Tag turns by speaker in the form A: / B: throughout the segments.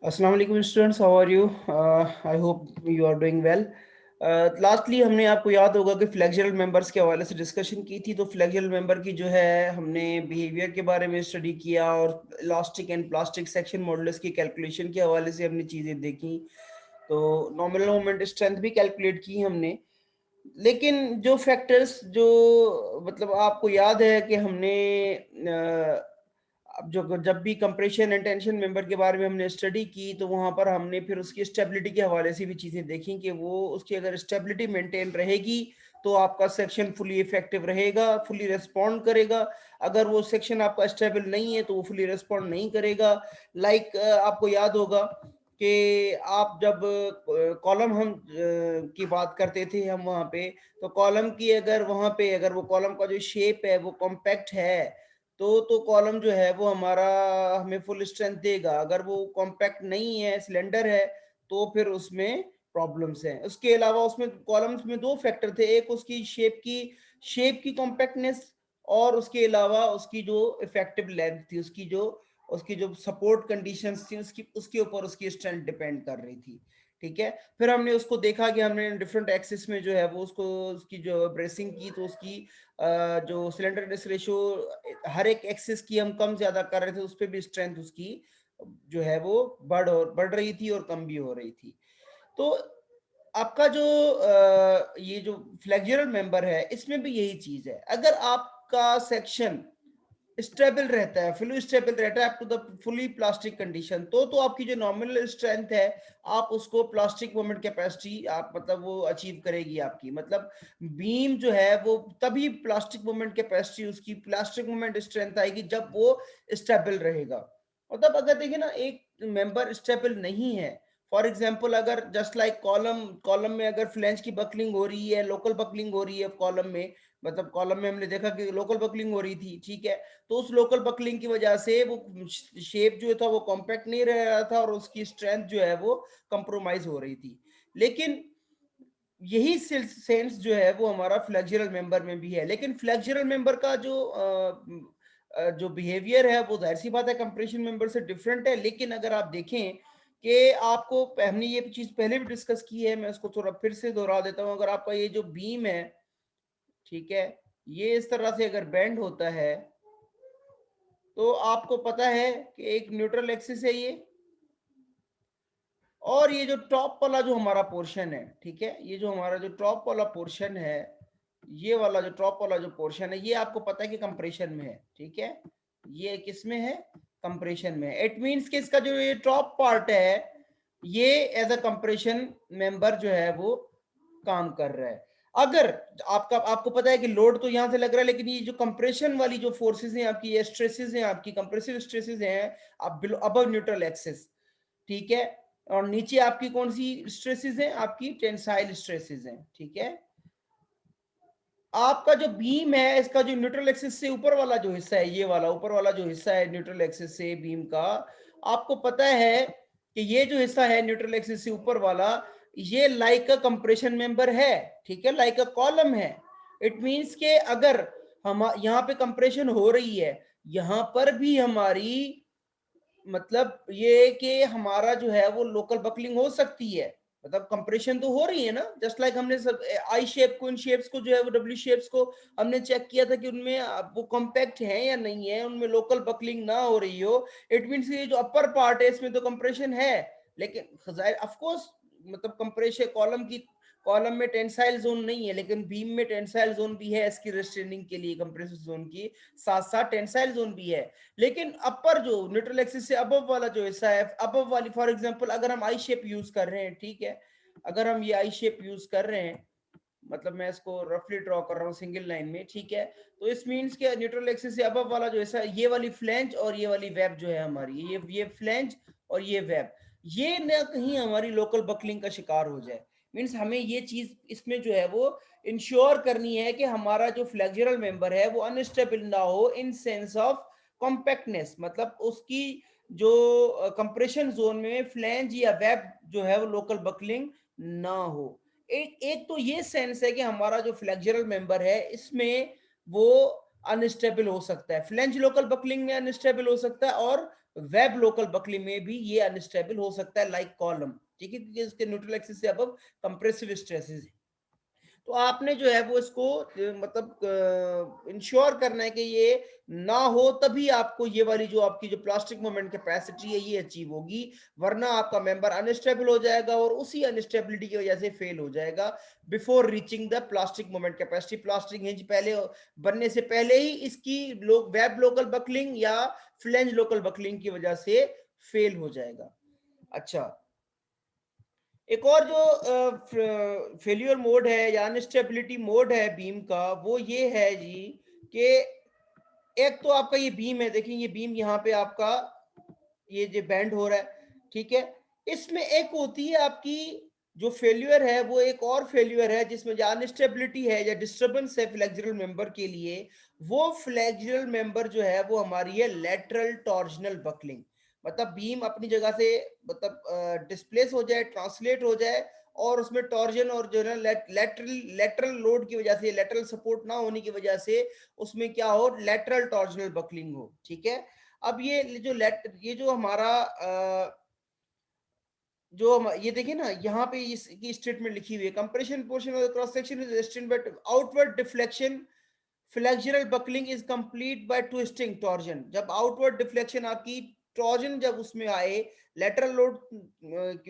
A: अस्सलाम वालेकुम students, how are you? I hope you are doing well. Lastly हमने आपको याद होगा कि फ्लेक्सुरल मेंबर्स के हवाले से डिस्कशन की थी। तो फ्लेक्सुरल मेंबर की जो है हमने बिहेवियर के बारे में स्टडी किया और elastic and plastic section modulus की कैलकुलेशन के हवाले से हमने चीज़ें देखी। तो नॉमिनल मोमेंट स्ट्रेंथ भी कैलकुलेट की हमने। लेकिन जो फैक्टर्स जो मतलब आपको याद है कि हमने अब जो जब भी कंप्रेशन एंड टेंशन मेंबर के बारे में हमने स्टडी की तो वहां पर हमने फिर उसकी स्टेबिलिटी के हवाले से भी चीज़ें देखी कि वो उसकी अगर स्टेबिलिटी मेंटेन रहेगी तो आपका सेक्शन फुली इफेक्टिव रहेगा, फुली रिस्पॉन्ड करेगा। अगर वो सेक्शन आपका स्टेबल नहीं है तो वो फुली रिस्पॉन्ड नहीं करेगा। आपको याद होगा कि आप जब कॉलम की बात करते थे हम वहाँ पे, तो कॉलम की अगर वहाँ पे अगर वो कॉलम का जो शेप है वो कॉम्पैक्ट है तो कॉलम जो है वो हमारा हमें फुल स्ट्रेंथ देगा। अगर वो कॉम्पैक्ट नहीं है, सिलेंडर है, तो फिर उसमें प्रॉब्लम्स हैं। उसके अलावा उसमें कॉलम्स में दो फैक्टर थे, एक उसकी शेप की कॉम्पैक्टनेस और उसके अलावा उसकी जो इफेक्टिव लेंथ थी, उसकी जो सपोर्ट कंडीशंस थी उसके ऊपर उसकी स्ट्रेंथ डिपेंड कर रही थी। ठीक है, फिर हमने उसको देखा कि हमने डिफरेंट एक्सिस में जो है वो उसकी जो ब्रेसिंग की तो उसकी जो सिलेंडरनेस रेशियो हर एक एक्सिस की हम कम ज्यादा कर रहे थे, उस पर भी स्ट्रेंथ उसकी जो है वो बढ़ रही थी और कम भी हो रही थी। तो आपका जो ये जो फ्लेक्सुरल मेंबर है इसमें भी यही चीज है। अगर आपका सेक्शन स्टेबल रहता है, फुली स्टेबल रहता है up to the fully plastic condition, तो आपकी जो नॉमिनल स्ट्रेंथ है आप उसको प्लास्टिक मोमेंट कैपेसिटी आप मतलब वो अचीव करेगी आपकी। मतलब बीम जो है वो तभी प्लास्टिक मोमेंट कैपेसिटी उसकी प्लास्टिक मोमेंट स्ट्रेंथ आएगी जब वो स्टेबल रहेगा। मतलब अगर देखिए ना, एक मेंबर स्टेबल नहीं है, फॉर एग्जाम्पल अगर जस्ट लाइक कॉलम में अगर फ्लैंज की बकलिंग हो रही है, लोकल बकलिंग हो रही है कॉलम में, मतलब कॉलम में हमने देखा कि लोकल बकलिंग हो रही थी, ठीक है, तो उस लोकल बकलिंग की वजह से वो शेप जो था वो कॉम्पैक्ट नहीं रह रहा था और उसकी स्ट्रेंथ जो है वो कंप्रोमाइज हो रही थी। लेकिन यही सेंस जो है वो हमारा फ्लेक्सुरल मेंबर में भी है। लेकिन फ्लेक्सुरल मेंबर का जो बिहेवियर है वो जाहिर सी बात है कंप्रेशन मेंबर से डिफरेंट है। लेकिन अगर आप देखें कि आपको हमने ये चीज पहले भी डिस्कस की है, मैं उसको थोड़ा फिर से दोहरा देता हूँ। अगर आपका ये जो बीम है, ठीक है, ये इस तरह से अगर बेंड होता है तो आपको पता है कि एक न्यूट्रल एक्सिस है ये, और ये जो टॉप वाला जो हमारा पोर्शन है, ठीक है, ये जो हमारा जो टॉप वाला पोर्शन है, ये वाला जो टॉप वाला जो पोर्शन है ये आपको पता है कि कंप्रेशन में है। ठीक है, ये किस में है? कंप्रेशन में है। इट मींस कि इसका जो ये टॉप पार्ट है ये एज अ कंप्रेशन मेंबर जो है वो काम कर रहा है। अगर आपको पता है कि लोड तो यहां से लग रहा है, लेकिन ये जो कंप्रेशन वाली जो फोर्सेस हैं आपकी, ये स्ट्रेसेस हैं आपकी, कंप्रेसिव स्ट्रेसेस हैं आप बिलो अबव न्यूट्रल एक्सिस, ठीक है, और नीचे आपकी कौन सी स्ट्रेसेस हैं? आपकी टेंसाइल स्ट्रेसेस हैं। ठीक है, आपका जो बीम है इसका जो न्यूट्रल एक्सिस से ऊपर वाला जो हिस्सा है, ये वाला ऊपर वाला जो हिस्सा है न्यूट्रल एक्सिस से बीम का, आपको पता है कि ये जो हिस्सा है न्यूट्रल एक्सिस से ऊपर वाला, ये लाइक अ कंप्रेशन मेंबर है। ठीक है, लाइक अ कॉलम है। इट मींस के अगर हम यहाँ पे कंप्रेशन हो रही है, यहाँ पर भी हमारी मतलब ये कि हमारा जो है वो लोकल बकलिंग हो सकती है। मतलब कंप्रेशन तो हो रही है ना, जस्ट लाइक हमने सब आई शेप को, इन शेप्स को जो है वो डब्ल्यू शेप्स को हमने चेक किया था कि उनमें वो कॉम्पैक्ट है या नहीं है, उनमें लोकल बकलिंग ना हो रही हो। इट मींस ये जो अपर पार्ट है इसमें तो कंप्रेशन है, लेकिन ऑफ कोर्स मतलब कंप्रेशन कॉलम में टेंसाइल जोन नहीं है, लेकिन बीम में टेंसाइल जोन भी है इसकी रिस्ट्रेनिंग के लिए, कंप्रेसिव जोन की साथ साथ टेंसाइल जोन भी है। लेकिन अपर जो न्यूट्रल एक्सिस से अबव वाला जो हिस्सा है, अबव वाली, फॉर एग्जांपल अगर हम आई शेप यूज कर रहे हैं, ठीक है, अगर हम ये आई शेप यूज कर रहे हैं, मतलब मैं इसको रफली ड्रॉ कर रहा हूँ सिंगल लाइन में, ठीक है, तो इस मींस के न्यूट्रल एक्सिस से अबव वाला जो हिस्सा, ये वाली फ्लैंज और ये वाली वेब जो है हमारी, ये फ्लैंज और ये वेब, ये ना कहीं हमारी लोकल बकलिंग का शिकार हो जाए। मींस हमें ये चीज इसमें जो है वो इंश्योर करनी है कि हमारा जो फ्लेक्सुरल मेंबर है वो अनस्टेबल ना हो इन सेंस ऑफ कॉम्पैक्टनेस, मतलब उसकी जो कंप्रेशन जोन में फ्लैंज या वेब जो है वो लोकल बकलिंग ना हो। एक एक तो ये सेंस है कि हमारा जो फ्लेक्सुरल मेंबर है इसमें वो अनस्टेबल हो सकता है, फ्लैंज लोकल बकलिंग में अनस्टेबल हो सकता है और वेब लोकल बकलिंग में भी ये अनस्टेबल हो सकता है लाइक कॉलम, ठीक है, क्योंकि इसके न्यूट्रल एक्सिस से अब कंप्रेसिव स्ट्रेसेस है। तो आपने जो है वो इसको मतलब इंश्योर करना है कि ये ना हो, तभी आपको ये वाली जो आपकी जो प्लास्टिक मोमेंट कैपेसिटी है ये अचीव होगी, वरना आपका मेंबर अनस्टेबल हो जाएगा और उसी अनस्टेबिलिटी की वजह से फेल हो जाएगा before reaching the plastic moment capacity. Plastic hinge पहले बनने से पहले ही इसकी वेब लोकल बकलिंग या फ्लेंज लोकल बकलिंग की वजह से फेल हो जाएगा। अच्छा, एक और जो फेल्यूर मोड है या अनस्टेबिलिटी मोड है बीम का, वो ये है जी कि एक तो आपका ये बीम है, देखिए ये बीम यहाँ पे आपका ये जो बैंड हो रहा है, ठीक है, इसमें एक होती है आपकी जो फेल्यूर है, वो एक और फेल्यूर है जिसमें जो अनस्टेबिलिटी है या डिस्टर्बेंस है फ्लेक्सुरल मेंबर के लिए, वो फ्लेक्सुरल मेंबर जो है वो हमारी है लेटरल टॉर्जनल बकलिंग। मतलब बीम अपनी जगह से मतलब डिस्प्लेस हो जाए, ट्रांसलेट हो जाए, और उसमें टॉर्जन और जो है लेटरल लेटरल लोड की वजह से, लेटरल सपोर्ट ना होने की वजह से उसमें क्या हो, लेटरल टॉर्जनल बकलिंग हो, ठीक है। अब ये जो हमारा ये देखिए ना, यहाँ पे इसकी स्टेटमेंट लिखी हुई है, compression portion of the cross section is restrained but outward deflection flexural buckling is complete bye twisting torsion. जब आउटवर्ड डिफ्लेक्शन आपकी टॉर्जन जब उसमें आए, लेटरल लोड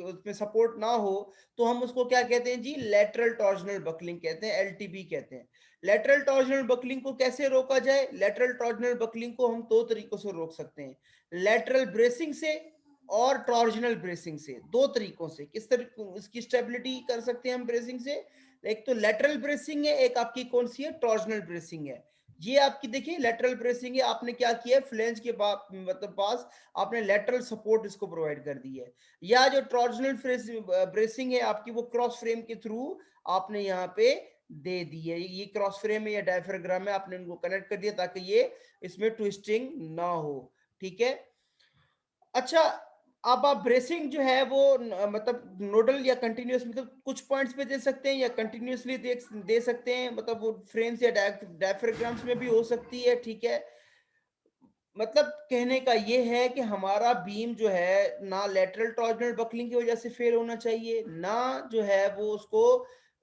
A: उसमें सपोर्ट ना हो, तो हम उसको क्या कहते हैं जी, लेटरल टॉर्जनल बकलिंग कहते हैं, एलटीबी कहते हैं। लेटरल टॉर्जनल बकलिंग को कैसे रोका जाए? लेटरल टॉर्जनल बकलिंग को हम दो तरीकों से रोक सकते हैं, लेटरल ब्रेसिंग से और टॉर्जनल ब्रेसिंग से। दो तरीकों से किस तरह इसकी स्टेबिलिटी कर सकते हैं हम ब्रेसिंग से? एक तो लेटरल ब्रेसिंग है, एक आपकी कौन सी है, टॉर्जनल ब्रेसिंग है। ये आपकी देखिए लेटरल ब्रेसिंग है, आपने क्या किया है, फ्लेंज के मतलब पास आपने लेटरल सपोर्ट इसको प्रोवाइड कर दी है। या जो टॉर्जनल ब्रेसिंग है आपकी, वो क्रॉस फ्रेम के थ्रू आपने यहाँ पे दे दी है, ये क्रॉस फ्रेम है या डायफ्राग्राम है, आपने इनको कनेक्ट कर दिया ताकि ये इसमें ट्विस्टिंग ना हो, ठीक है। अच्छा, अब आप ब्रेसिंग जो है वो मतलब नोडल या कंटिन्यूअस, मतलब कुछ पॉइंट्स पे दे सकते हैं या कंटिन्यूअसली दे सकते हैं, मतलब वो फ्रेम्स या डायफ्राग्राम्स में भी हो सकती है, ठीक है। मतलब कहने का ये है कि हमारा बीम जो है ना लेटरल टॉर्जनल बकलिंग की वजह से फेल होना चाहिए, ना जो है वो उसको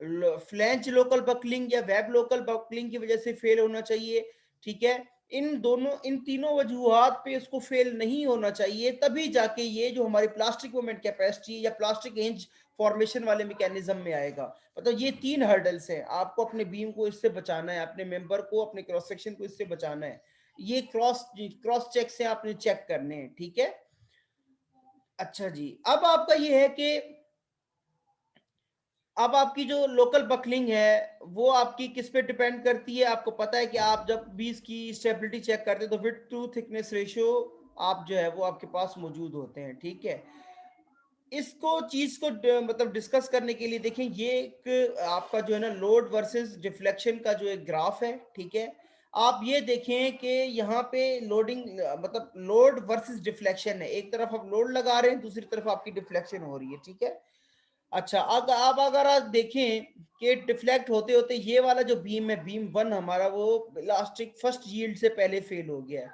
A: फ्लैंज लोकल बकलिंग या वेब लोकल बकलिंग की वजह से फेल होना चाहिए, ठीक है। इन तीनों वजूहात पे इसको फेल नहीं होना चाहिए, तभी जाके ये जो हमारी प्लास्टिक मूवमेंट कैपेसिटी या प्लास्टिक हिंज फॉर्मेशन वाले मैकेनिज्म में आएगा। मतलब ये तीन हर्डल्स हैं, आपको अपने बीम को इससे बचाना है, अपने मेंबर को, अपने क्रॉस सेक्शन को इससे बचाना है। ये क्रॉस क्रॉस चेक से आपने चेक करने हैं, ठीक है। अच्छा जी, अब आपका ये है कि अब आपकी जो लोकल बकलिंग है वो आपकी किस पे डिपेंड करती है? आपको पता है कि आप जब भी इसकी स्टेबिलिटी चेक करते हैं तो विड्थ टू थिकनेस रेशियो आप जो है वो आपके पास मौजूद होते हैं, ठीक है। इसको चीज को मतलब डिस्कस करने के लिए देखें, ये एक आपका जो है ना लोड वर्सेस डिफ्लेक्शन का जो एक ग्राफ है, ठीक है। आप ये देखें कि यहाँ पे लोडिंग मतलब लोड वर्सेस डिफ्लेक्शन है, एक तरफ आप लोड लगा रहे हैं, दूसरी तरफ आपकी डिफ्लेक्शन हो रही है, ठीक है। अच्छा, अगर आप देखें कि डिफ्लेक्ट होते होते ये वाला जो बीम है, बीम वन हमारा, वो इलास्टिक फर्स्ट यील्ड से पहले फेल हो गया है।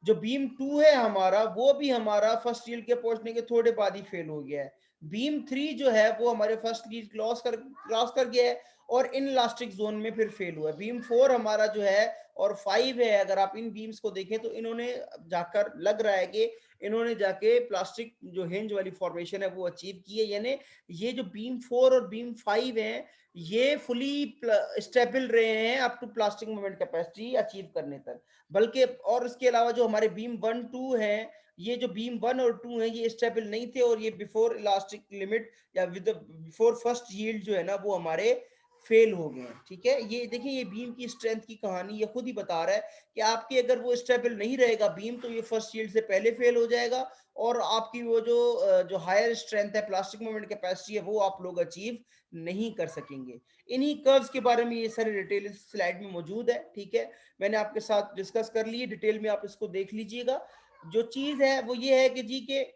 A: जो बीम टू है हमारा, वो भी हमारा फर्स्ट यील्ड के पहुंचने के थोड़े बाद ही फेल हो गया है। बीम थ्री जो है वो हमारे फर्स्ट यील्ड क्रॉस कर गया है और इन इलास्टिक जोन में फिर फेल हुआ है। बीम फोर हमारा जो है और फाइव है, अगर आप इन बीम्स को देखें तो इन्होंने जाकर लग रहा है कि इन्होंने जाके प्लास्टिक जो हिंज वाली फॉर्मेशन है वो अचीव की है, यानी ये जो बीम फोर और बीम फाइव हैं ये फुली स्टेबल रहे हैं up to plastic moment capacity achieve करने तक। बल्कि और इसके अलावा जो हमारे बीम वन टू हैं, ये जो बीम वन और टू हैं ये स्टेबल नहीं थे और ये बिफोर इलास्टिक लिमिट या विद बिफोर फर्स्ट यील्ड जो है ना वो हमारे फेल हो गए हैं, ठीक है। ये देखिए, ये बीम की स्ट्रेंथ की कहानी ये खुद ही बता रहा है कि आपकी अगर वो स्टेबल नहीं रहेगा बीम, तो ये फर्स्ट यील्ड से पहले फेल हो जाएगा और आपकी वो जो हायर स्ट्रेंथ है प्लास्टिक मूवमेंट कैपेसिटी है वो आप लोग अचीव नहीं कर सकेंगे। इन्हीं कर्व्स के बारे में ये सारे डिटेल इस स्लाइड में मौजूद है, ठीक है। मैंने आपके साथ डिस्कस कर ली डिटेल में, आप इसको देख लीजिएगा। जो चीज है वो ये है कि जी के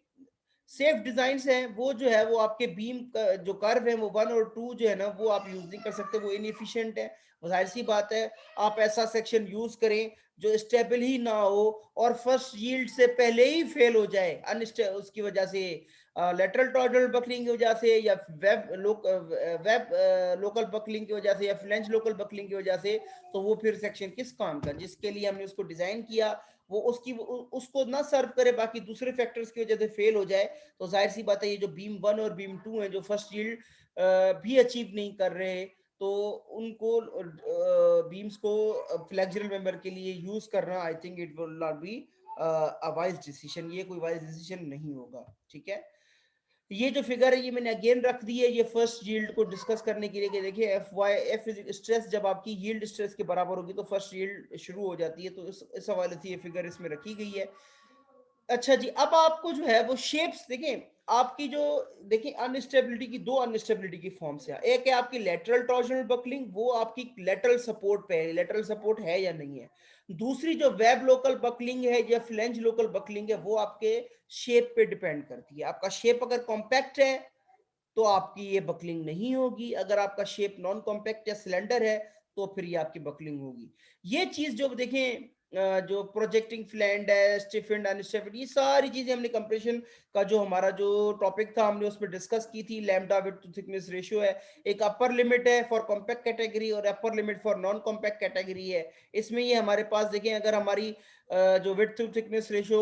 A: सेफ डिजाइन हैं वो जो है वो आपके बीम का जो कर्व है वो वन और टू जो है ना वो आप यूज नहीं कर सकते, वो इनएफिशिएंट है। जाहिर सी बात है, आप ऐसा सेक्शन यूज करें जो स्टेबल ही ना हो और फर्स्ट यील्ड से पहले ही फेल हो जाए उसकी वजह से, लेटरल टॉर्जनल बकलिंग की वजह से, या वेब लोकल बकलिंग की वजह से, या फ्लेंज लोकल बकलिंग की वजह से, तो वो फिर सेक्शन किस काम का, जिसके लिए हमने उसको डिजाइन किया वो उसको ना सर्व करे, बाकी दूसरे फैक्टर्स की वजह से फेल हो जाए, तो जाहिर सी बात है ये जो बीम 1 और बीम 2 है जो फर्स्ट यील्ड भी अचीव नहीं कर रहे, तो उनको बीम्स को फ्लेक्सुरल मेंबर के लिए यूज करना, I think it will not be a wise decision, ये कोई वाइज डिसीजन नहीं होगा। ठीक है, ये जो फिगर है ये मैंने अगेन रख दी है ये फर्स्ट यील्ड को डिस्कस करने के लिए कि देखिए एफ स्ट्रेस जब आपकी यील्ड स्ट्रेस के बराबर होगी तो फर्स्ट यील्ड शुरू हो जाती है, तो इस हवाले से ये फिगर इसमें रखी गई है। अच्छा जी, अब आपको जो है वो शेप्स देखें, आपकी जो देखिए अनस्टेबिलिटी की, दो अनस्टेबिलिटी की फॉर्म्स है, एक है आपकी लेटरल टॉर्जनल बकलिंग, वो आपकी लेटरल सपोर्ट पे है, लेटरल सपोर्ट है या नहीं है। दूसरी जो वेब लोकल बकलिंग है या फ्लेंज लोकल बकलिंग है, वो आपके शेप पे डिपेंड करती है। आपका शेप अगर कॉम्पैक्ट है तो आपकी ये बकलिंग नहीं होगी, अगर आपका शेप नॉन कॉम्पैक्ट या सिलेंडर है तो फिर ये आपकी बकलिंग होगी। ये चीज जो देखें जो प्रोजेक्टिंग फ्लैंड है, स्टिफेंड अनस्टिफेंड, ये सारी चीजें हमने कंप्रेशन का जो हमारा जो टॉपिक था हमने उसमें डिस्कस की थी। Lambda width to thickness ratio है, एक अपर लिमिट है फॉर कॉम्पैक्ट कैटेगरी और upper limit for non compact category है। इसमें ये हमारे पास देखें, अगर हमारी जो width to thickness ratio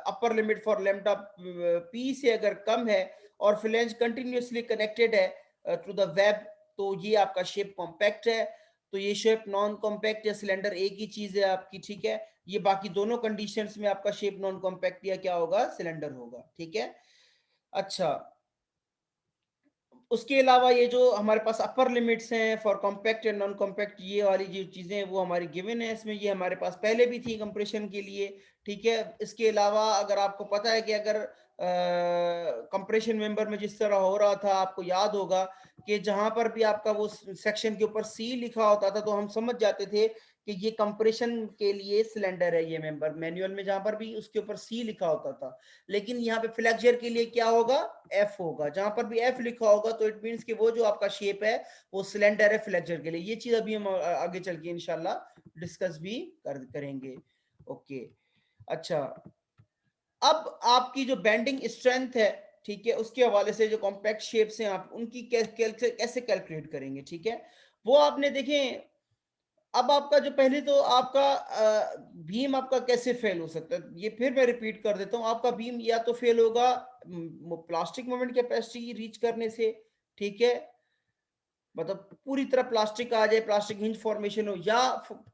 A: upper limit for lambda P से अगर कम है और फ्लैंज कंटिन्यूअसली कनेक्टेड है टू द वेब, तो ये आपका शेप कॉम्पैक्ट है। तो ये शेप नॉन कॉम्पैक्ट या सिलेंडर एक ही चीज है आपकी। ठीक है, ये बाकी दोनों कंडीशंस में आपका शेप नॉन कॉम्पैक्ट या क्या होगा, सिलेंडर होगा। ठीक है, अच्छा, उसके अलावा ये जो हमारे पास अपर लिमिट्स हैं for compact and non compact, ये वाली जो चीजें हैं वो हमारी गिवन है इसमें, ये हमारे पास पहले भी थी कंप्रेशन के लिए। ठीक है, इसके अलावा अगर आपको पता है कि अगर कंप्रेशन मेंबर में जिस तरह हो रहा था, आपको याद होगा कि जहां पर भी आपका वो सेक्शन के ऊपर सी लिखा होता था तो हम समझ जाते थे कि ये कंप्रेशन के लिए सिलेंडर है ये मेंबर, मैनुअल में जहां पर भी उसके ऊपर सी लिखा होता था। लेकिन यहाँ पे फ्लेक्चर के लिए क्या होगा, एफ होगा, जहां पर भी एफ लिखा होगा तो इट मींस कि वो जो आपका शेप है वो सिलेंडर है फ्लेक्चर के लिए। ये चीज अभी हम आगे चल के इंशाल्लाह डिस्कस भी करेंगे। ओके, अच्छा, अब आपकी जो बेंडिंग स्ट्रेंथ है, ठीक है, उसके हवाले से जो कॉम्पैक्ट शेप्स हैं आप उनकी कैसे कैलकुलेट करेंगे। ठीक है, वो आपने देखें, अब आपका जो पहले तो आपका बीम आपका कैसे फेल हो सकता है, ये फिर मैं रिपीट कर देता हूं, आपका बीम या तो फेल होगा प्लास्टिक मोमेंट कैपेसिटी रीच करने से, ठीक है, मतलब पूरी तरह प्लास्टिक आ जाए, प्लास्टिक हिंज फॉर्मेशन हो, या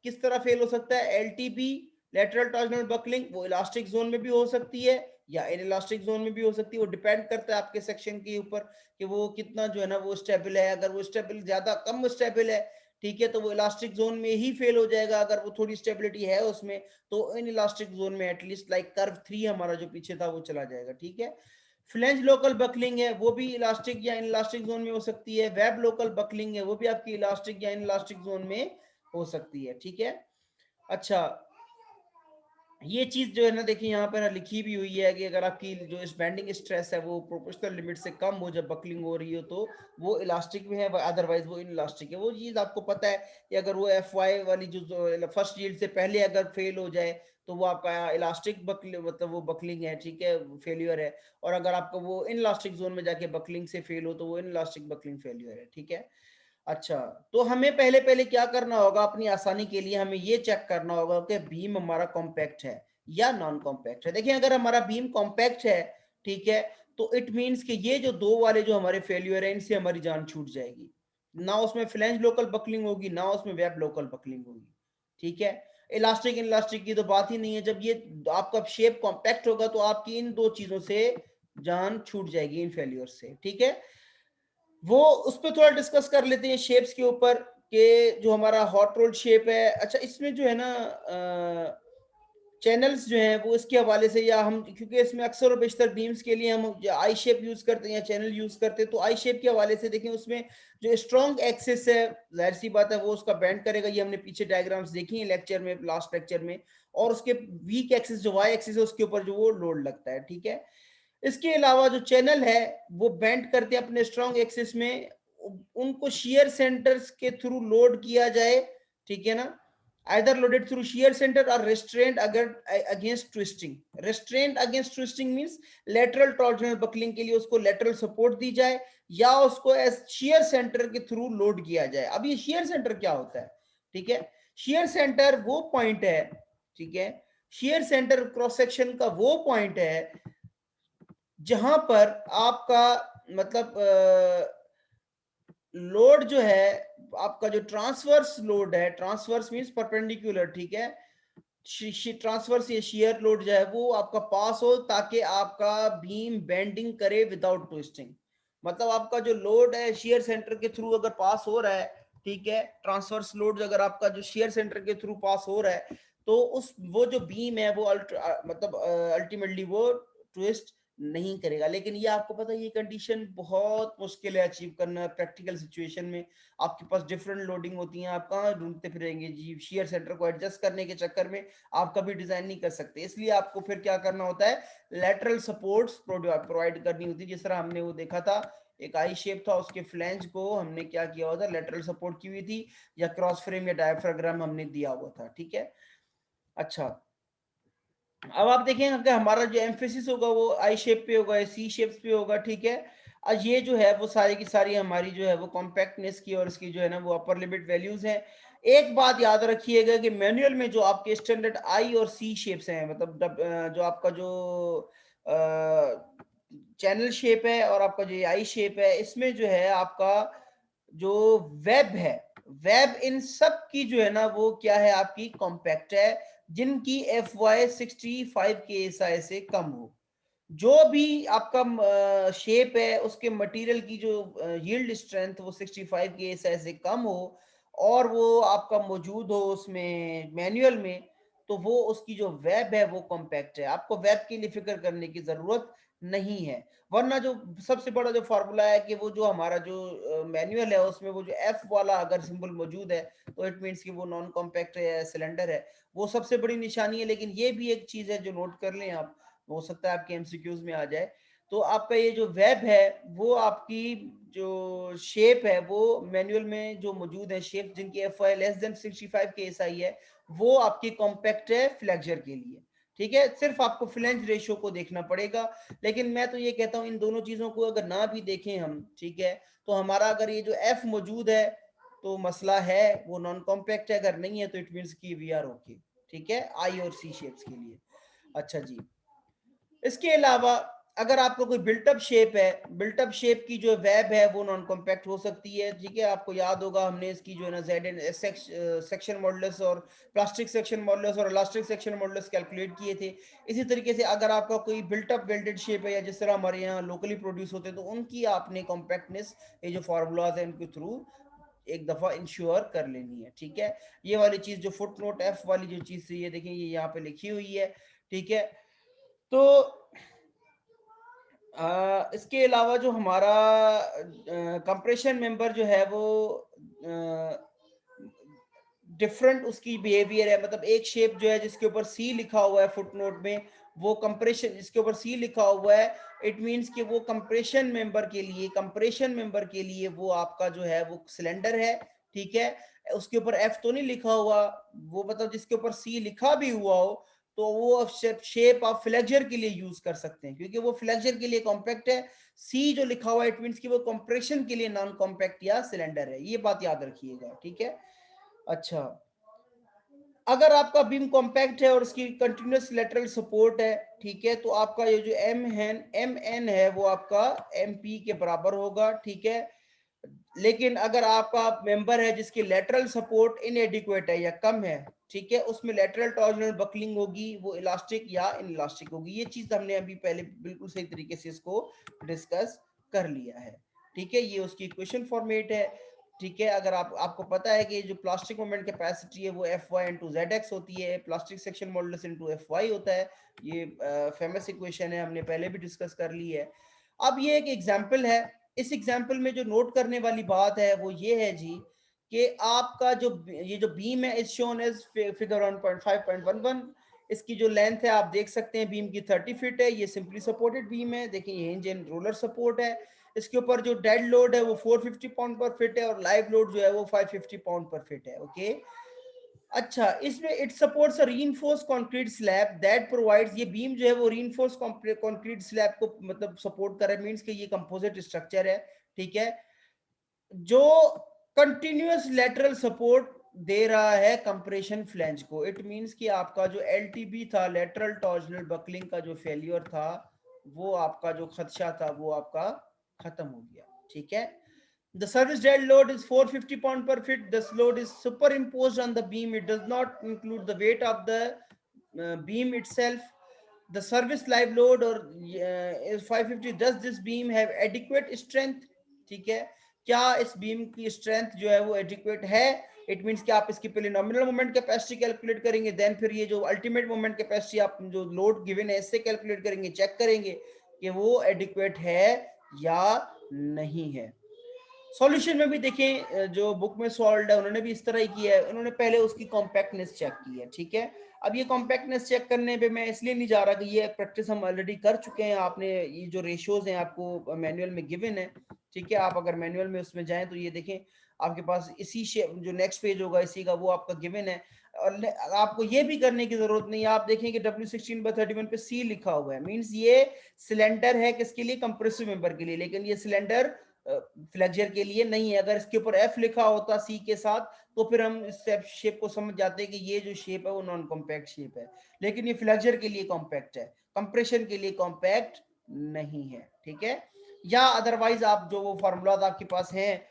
A: किस तरह फेल हो सकता है, एलटीबी लेटरल टॉर्जनल बकलिंग, वो इलास्टिक जोन में भी हो सकती है या इन इलास्टिक जोन में भी हो सकती है, वो डिपेंड करता है आपके सेक्शन के ऊपर कि वो कितना जो है ना वो स्टेबल है। अगर वो स्टेबल ज्यादा कम स्टेबल है, ठीक है, तो वो इलास्टिक जोन में ही फेल हो जाएगा। अगर वो थोड़ी स्टेबिलिटी है उसमें तो इन इलास्टिक जोन में एटलीस्ट लाइक कर्व 3 हमारा जो पीछे था वो चला जाएगा। ठीक है, फ्लेंज लोकल बकलिंग है वो भी इलास्टिक या इन इलास्टिक जोन में हो सकती है। वेब लोकल बकलिंग है वो भी आपकी इलास्टिक या इन इलास्टिक जोन में हो सकती है। ठीक है, अच्छा, ये चीज जो है ना देखिए यहाँ पे ना लिखी भी हुई है कि अगर आपकी जो इस बेंडिंग स्ट्रेस है वो प्रोपोर्शनल लिमिट से कम हो जब बकलिंग हो रही हो तो वो इलास्टिक में है, अदरवाइज वो इन इलास्टिक है। वो चीज आपको पता है कि अगर वो एफ वाई वाली जो फर्स्ट यील्ड से पहले अगर फेल हो जाए तो वो आपका इलास्टिक बकलिंग, मतलब वो बकलिंग है, ठीक है, फेल्यूर है। और अगर आपको वो इन इलास्टिक जोन में जाके बकलिंग से फेल हो तो वो इन इलास्टिक बकलिंग फेल्यूर है। ठीक है, अच्छा, तो हमें पहले पहले क्या करना होगा, अपनी आसानी के लिए हमें ये चेक करना होगा कि बीम हमारा कॉम्पैक्ट है या नॉन कॉम्पैक्ट है। देखिए अगर हमारा बीम कॉम्पैक्ट है, ठीक है, तो इट मींस कि ये जो दो वाले जो हमारे फेल्यूर है इनसे हमारी जान छूट जाएगी, ना उसमें फ्लैंज लोकल बकलिंग होगी ना उसमें वेब लोकल बकलिंग होगी। ठीक है, इलास्टिक इलास्टिक की तो बात ही नहीं है। जब ये आपका शेप कॉम्पैक्ट होगा तो आपकी इन दो चीजों से जान छूट जाएगी, इन फेल्यूर से। ठीक है, वो उस पर थोड़ा डिस्कस कर लेते हैं शेप्स के ऊपर कि जो हमारा हॉट रोल शेप है। अच्छा, इसमें जो है ना चैनल्स जो हैं वो इसके हवाले से, या हम क्योंकि इसमें अक्सर और बेशतर बीम्स के लिए हम आई शेप यूज करते हैं या चैनल यूज करते हैं, तो आई शेप के हवाले से देखें, उसमें जो स्ट्रॉन्ग एक्सिस है जाहिर सी बात है वो उसका बैंड करेगा। ये हमने पीछे डायग्राम्स देखी हैं लेक्चर में, लास्ट लेक्चर में। और उसके वीक एक्सिस जो वाई एक्सिस है उसके ऊपर जो वो लोड लगता है। ठीक है, इसके अलावा जो चैनल है वो बेंड करते हैं अपने स्ट्रॉन्ग एक्सिस में, उनको शेयर सेंटर्स के थ्रू लोड किया जाए, ठीक है ना, either loaded through shear center or restrained against twisting. Restrained against twisting means lateral torsional buckling के लिए उसको lateral support दी जाए या उसको shear center के थ्रू लोड किया जाए. अब ये shear center क्या होता है? ठीक है, shear center वो पॉइंट है, ठीक है, shear center क्रॉस सेक्शन का वो पॉइंट है जहां पर आपका मतलब लोड जो है, आपका जो ट्रांसवर्स लोड है, ट्रांसवर्स मींस परपेंडिकुलर, ठीक है, ट्रांसवर्स या शियर लोड जो है वो आपका पास हो ताकि आपका बीम बेंडिंग करे विदाउट ट्विस्टिंग. मतलब आपका जो लोड है शियर सेंटर के थ्रू अगर पास हो रहा है, ठीक है, ट्रांसवर्स लोड अगर आपका जो शियर सेंटर के थ्रू पास हो रहा है तो उस वो जो बीम है वो मतलब अल्टीमेटली वो ट्विस्ट नहीं करेगा. लेकिन ये आपको पता है ये कंडीशन बहुत मुश्किल है अचीव करना प्रैक्टिकल सिचुएशन में. आपके पास डिफरेंट लोडिंग होती है, आप कहाँ ढूंढते फिरेंगे जी शियर सेंटर को एडजस्ट करने के चक्कर में आप कभी डिजाइन नहीं कर सकते. इसलिए आपको फिर क्या करना होता है, लेटरल सपोर्ट्स प्रोवाइड करनी होती है. जिस तरह हमने वो देखा था, एक आई शेप था, उसके फ्लैंज को हमने क्या किया हुआ था, लेटरल सपोर्ट की हुई थी, या क्रॉस फ्रेम या डायफ्राग्राम हमने दिया हुआ था. ठीक है, अच्छा, अब आप देखेंगे कि हमारा जो एम्फेसिस होगा वो आई शेप पे होगा, सी शेप्स पे होगा. ठीक है, और ये जो है वो सारी की सारी हमारी जो है वो कॉम्पैक्टनेस की और इसकी जो है ना वो अपर लिमिट वैल्यूज हैं. एक बात याद रखिएगा कि मैनुअल में जो आपके स्टैंडर्ड आई और सी शेप्स हैं, मतलब जो आपका जो चैनल शेप है और आपका जो आई शेप है, इसमें जो है आपका जो वेब है, वेब इन सब की जो है ना वो क्या है, आपकी कॉम्पैक्ट है, जिनकी एफ वाई 65 के एसआई से कम हो. जो भी आपका शेप है उसके मटेरियल की जो यील्ड स्ट्रेंथ वो 65 के एसआई से कम हो और वो आपका मौजूद हो उसमें मैनुअल में, तो वो उसकी जो वेब है वो कॉम्पैक्ट है. आपको वेब के लिए फिक्र करने की जरूरत नहीं है. वरना जो सबसे बड़ा जो फार्मूला है कि वो जो हमारा जो मैनुअल है उसमें वो जो एफ वाला अगर सिंबल मौजूद है तो इट मीन्स कि वो नॉन कॉम्पैक्ट है, सिलेंडर है. वो सबसे बड़ी निशानी है. लेकिन ये भी एक चीज है जो नोट कर लें आप, हो सकता है आपके एमसीक्यूज में आ जाए. तो आपका ये जो वेब है वो आपकी जो शेप है वो मैनुअल में जो मौजूद है शेप जिनकी एफ आई लेस देन 65 के एस आई है, वो आपकी कॉम्पैक्ट है फ्लेक्चर के लिए. ठीक है, सिर्फ आपको फ्लेंज रेशियो को देखना पड़ेगा. लेकिन मैं तो ये कहता हूं इन दोनों चीजों को अगर ना भी देखें हम, ठीक है, तो हमारा अगर ये जो एफ मौजूद है तो मसला है, वो नॉन कॉम्पैक्ट है. अगर नहीं है तो इट मीन्स की वी आर ओके. ठीक है, आई और सी शेप्स के लिए. अच्छा जी, इसके अलावा अगर आपको कोई बिल्टअप शेप है, बिल्टअप शेप की जो वेब है वो नॉन कॉम्पैक्ट हो सकती है. ठीक है, आपको याद होगा हमने इसकी जो है ना जेड एंड सेक्शन मॉडुलस और प्लास्टिक सेक्शन मॉडुलस और इलास्टिक सेक्शन मॉडुलस कैलकुलेट किए थे. इसी तरीके से अगर आपका कोई बिल्टअप वेल्डेड शेप है या जिस तरह हमारे यहाँ लोकली प्रोड्यूस होते हैं तो उनकी आपने कॉम्पैक्टनेस, ये जो फार्मूलाज है उनके थ्रू एक दफा इंश्योर कर लेनी है. ठीक है, ये वाली चीज जो फुट नोट एफ वाली जो चीज थी ये देखिए ये यहाँ पे लिखी हुई है. ठीक है, तो इसके अलावा जो हमारा कंप्रेशन मेंबर जो है वो डिफरेंट उसकी बिहेवियर है. मतलब एक शेप जो है जिसके ऊपर सी लिखा हुआ है फुटनोट में, वो कंप्रेशन जिसके ऊपर सी लिखा हुआ है, इट मींस कि वो कंप्रेशन मेंबर के लिए वो आपका जो है वो सिलेंडर है. ठीक है, उसके ऊपर एफ तो नहीं लिखा हुआ, वो मतलब जिसके ऊपर सी लिखा भी हुआ हो तो वो शेप आप फ्लेक्चर के लिए यूज कर सकते हैं क्योंकि वो फ्लेक्चर के लिए कॉम्पैक्ट है. सी जो लिखा हुआ है इट मींस कि वो कंप्रेशन के लिए नॉन कॉम्पैक्ट या सिलेंडर है. ये बात याद रखिएगा. ठीक है, अच्छा, अगर आपका बीम कॉम्पैक्ट है और उसकी कंटिन्यूअस लेटरल सपोर्ट है, ठीक है, तो आपका ये जो एम एन है वो आपका एम पी के बराबर होगा. ठीक है, लेकिन अगर आपका मेंबर है जिसकी लेटरल सपोर्ट इनएडिक्वेट है या कम है, ठीक है, उसमें लेटरल टॉर्जनल बकलिंग होगी, वो इलास्टिक या इन इलास्टिक होगी. ये चीज हमने अभी पहले बिल्कुल सही तरीके से इसको डिस्कस कर लिया है. ठीक है, ये उसकी इक्वेशन फॉर्मेट है. ठीक है, अगर आपको पता है कि जो प्लास्टिक मोमेंट कैपेसिटी है वो f y into z x होती है, plastic section modulus into f y होता है. ये फेमस इक्वेशन है, हमने पहले भी डिस्कस कर ली है. अब ये एक एग्जाम्पल है. इस एग्जाम्पल में जो नोट करने वाली बात है वो ये है जी कि आपका जो ये जो बीम है इज शोन एज फिगर 1.5.11. इसकी जो लेंथ है आप देख सकते हैं बीम की 30 फीट है. ये सिंपली सपोर्टेड बीम है. देखिए ये हिंज एंड रोलर सपोर्ट है. इसके ऊपर जो डेड लोड है वो 450 पाउंड पर फिट है और लाइव लोड जो है वो 550 पाउंड पर फिट है. ओके, अच्छा, इसमें it supports a reinforced concrete slab that provides, ये बीम जो है वो रीइंफोर्स्ड कंक्रीट स्लैब को मतलब सपोर्ट कर रहा है, मींस कि ये कंपोजिट स्ट्रक्चर है, ठीक है, जो कंटिन्यूअस लेटरल सपोर्ट दे रहा है कंप्रेशन फ्लैंज को। इट मींस कि आपका जो एलटीबी था, लेटरल टॉर्जनल बकलिंग का जो फेलियर था, वो आपका जो खदशा था वो आपका खत्म हो गया, ठीक है। The service dead load is 450 pound per feet. This load is superimposed on the beam. It does not include the weight of the beam itself. The service live load or is 550. Does this beam have adequate strength? ठीक है, क्या इस beam की strength जो है वो adequate है? It means कि आप इसकी पहले नॉमिनल मोमेंट कैपेसिटी कैलकुलेट करेंगे, देन फिर ये जो अल्टीमेट मोमेंट कैपेसिटी आप जो लोड गिवन है इससे कैलकुलेट करेंगे, चेक करेंगे कि वो एडिक्वेट है या नहीं है। सॉल्यूशन में भी देखें, जो बुक में सॉल्व है उन्होंने भी इस तरह ही किया है, उन्होंने पहले उसकी कॉम्पैक्टनेस चेक की है, ठीक है। अब ये कॉम्पैक्टनेस चेक करने पे मैं इसलिए नहीं जा रहा कि ये प्रैक्टिस हम ऑलरेडी कर चुके हैं, आपने ये जो रेशियोज हैं आपको मैनुअल में गिवन है, ठीक है। आप अगर मैनुअल में उसमें जाएं तो ये देखें आपके पास इसी शेप जो नेक्स्ट पेज होगा इसी का वो आपका गिवन है, और आपको ये भी करने की जरूरत नहीं है। आप देखें कि W16/31 पे सी लिखा हुआ है, मींस ये सिलेंडर है किसके लिए? कंप्रेसिव मेंबर के लिए, लेकिन ये सिलेंडर फ्लेक्चर के लिए नहीं है। अगर इसके ऊपर एफ लिखा होता सी के साथ तो फिर हम इस शेप को समझ जाते हैं कि ये जो शेप है वो नॉन कॉम्पैक्ट शेप है, लेकिन ये फ्लेक्चर के लिए कॉम्पैक्ट है, कंप्रेशन के लिए कॉम्पैक्ट नहीं है, ठीक है। या अदरवाइज आप जो वो फार्मूला आपके पास हैं,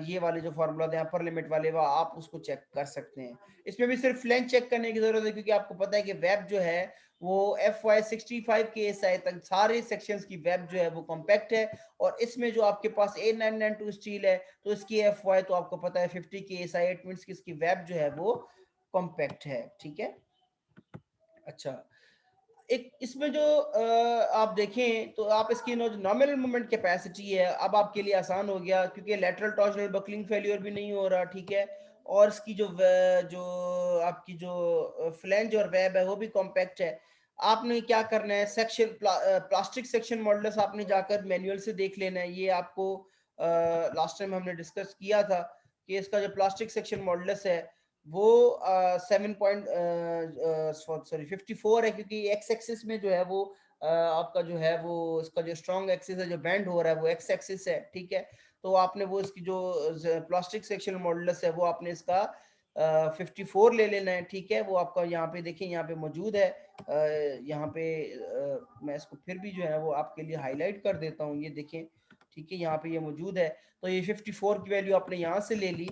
A: ये वाले जो फार्मूला हैं अपर लिमिट वाले, वो आप उसको चेक कर सकते हैं। इसमें भी सिर्फ फ्लैंज चेक करने की जरूरत है, क्योंकि आपको पता है कि वेब जो है वो FY65 KSI तक सारे सेक्शंस की वेब जो है वो कॉम्पैक्ट है, और इसमें जो आपके पास A992 स्टील है तो इसकी FY तो आपको पता है 50 KSI, इट मींस कि इसकी वेब जो है वो कॉम्पैक्ट है, ठीक है। अच्छा, एक इसमें जो आप देखें तो आप इसकी नॉमिनल मोमेंट कैपेसिटी है, अब आपके लिए आसान हो गया क्योंकि लेटरल टॉर्जनल बकलिंग फेल्योर भी नहीं हो रहा, ठीक है। और इसकी जो आपकी जो फ्लैंज और वेब है वो भी कॉम्पैक्ट है। आपने क्या करना है, सेक्शन प्लास्टिक सेक्शन मॉडल्स आपने जाकर मैनुअल से देख लेना है। ये आपको लास्ट टाइम हमने डिस्कस किया था कि इसका जो प्लास्टिक सेक्शन मॉडल्स है वो 54 है, क्योंकि एक्स एक्सिस में जो है वो आपका जो है वो इसका जो स्ट्रॉन्ग एक्सिस है जो बैंड हो रहा है वो एक्स एक्सिस है, ठीक है। तो आपने वो इसकी जो प्लास्टिक सेक्शन मॉडुलस है वो आपने इसका 54 ले लेना है, ठीक है। वो आपका यहाँ पे देखें, यहाँ पे मौजूद है, यहाँ पे मैं इसको फिर भी जो है वो आपके लिए हाईलाइट कर देता हूँ, ये देखें, ठीक है, यहाँ पे ये मौजूद है। तो ये 54 की वैल्यू आपने यहाँ से ले ली,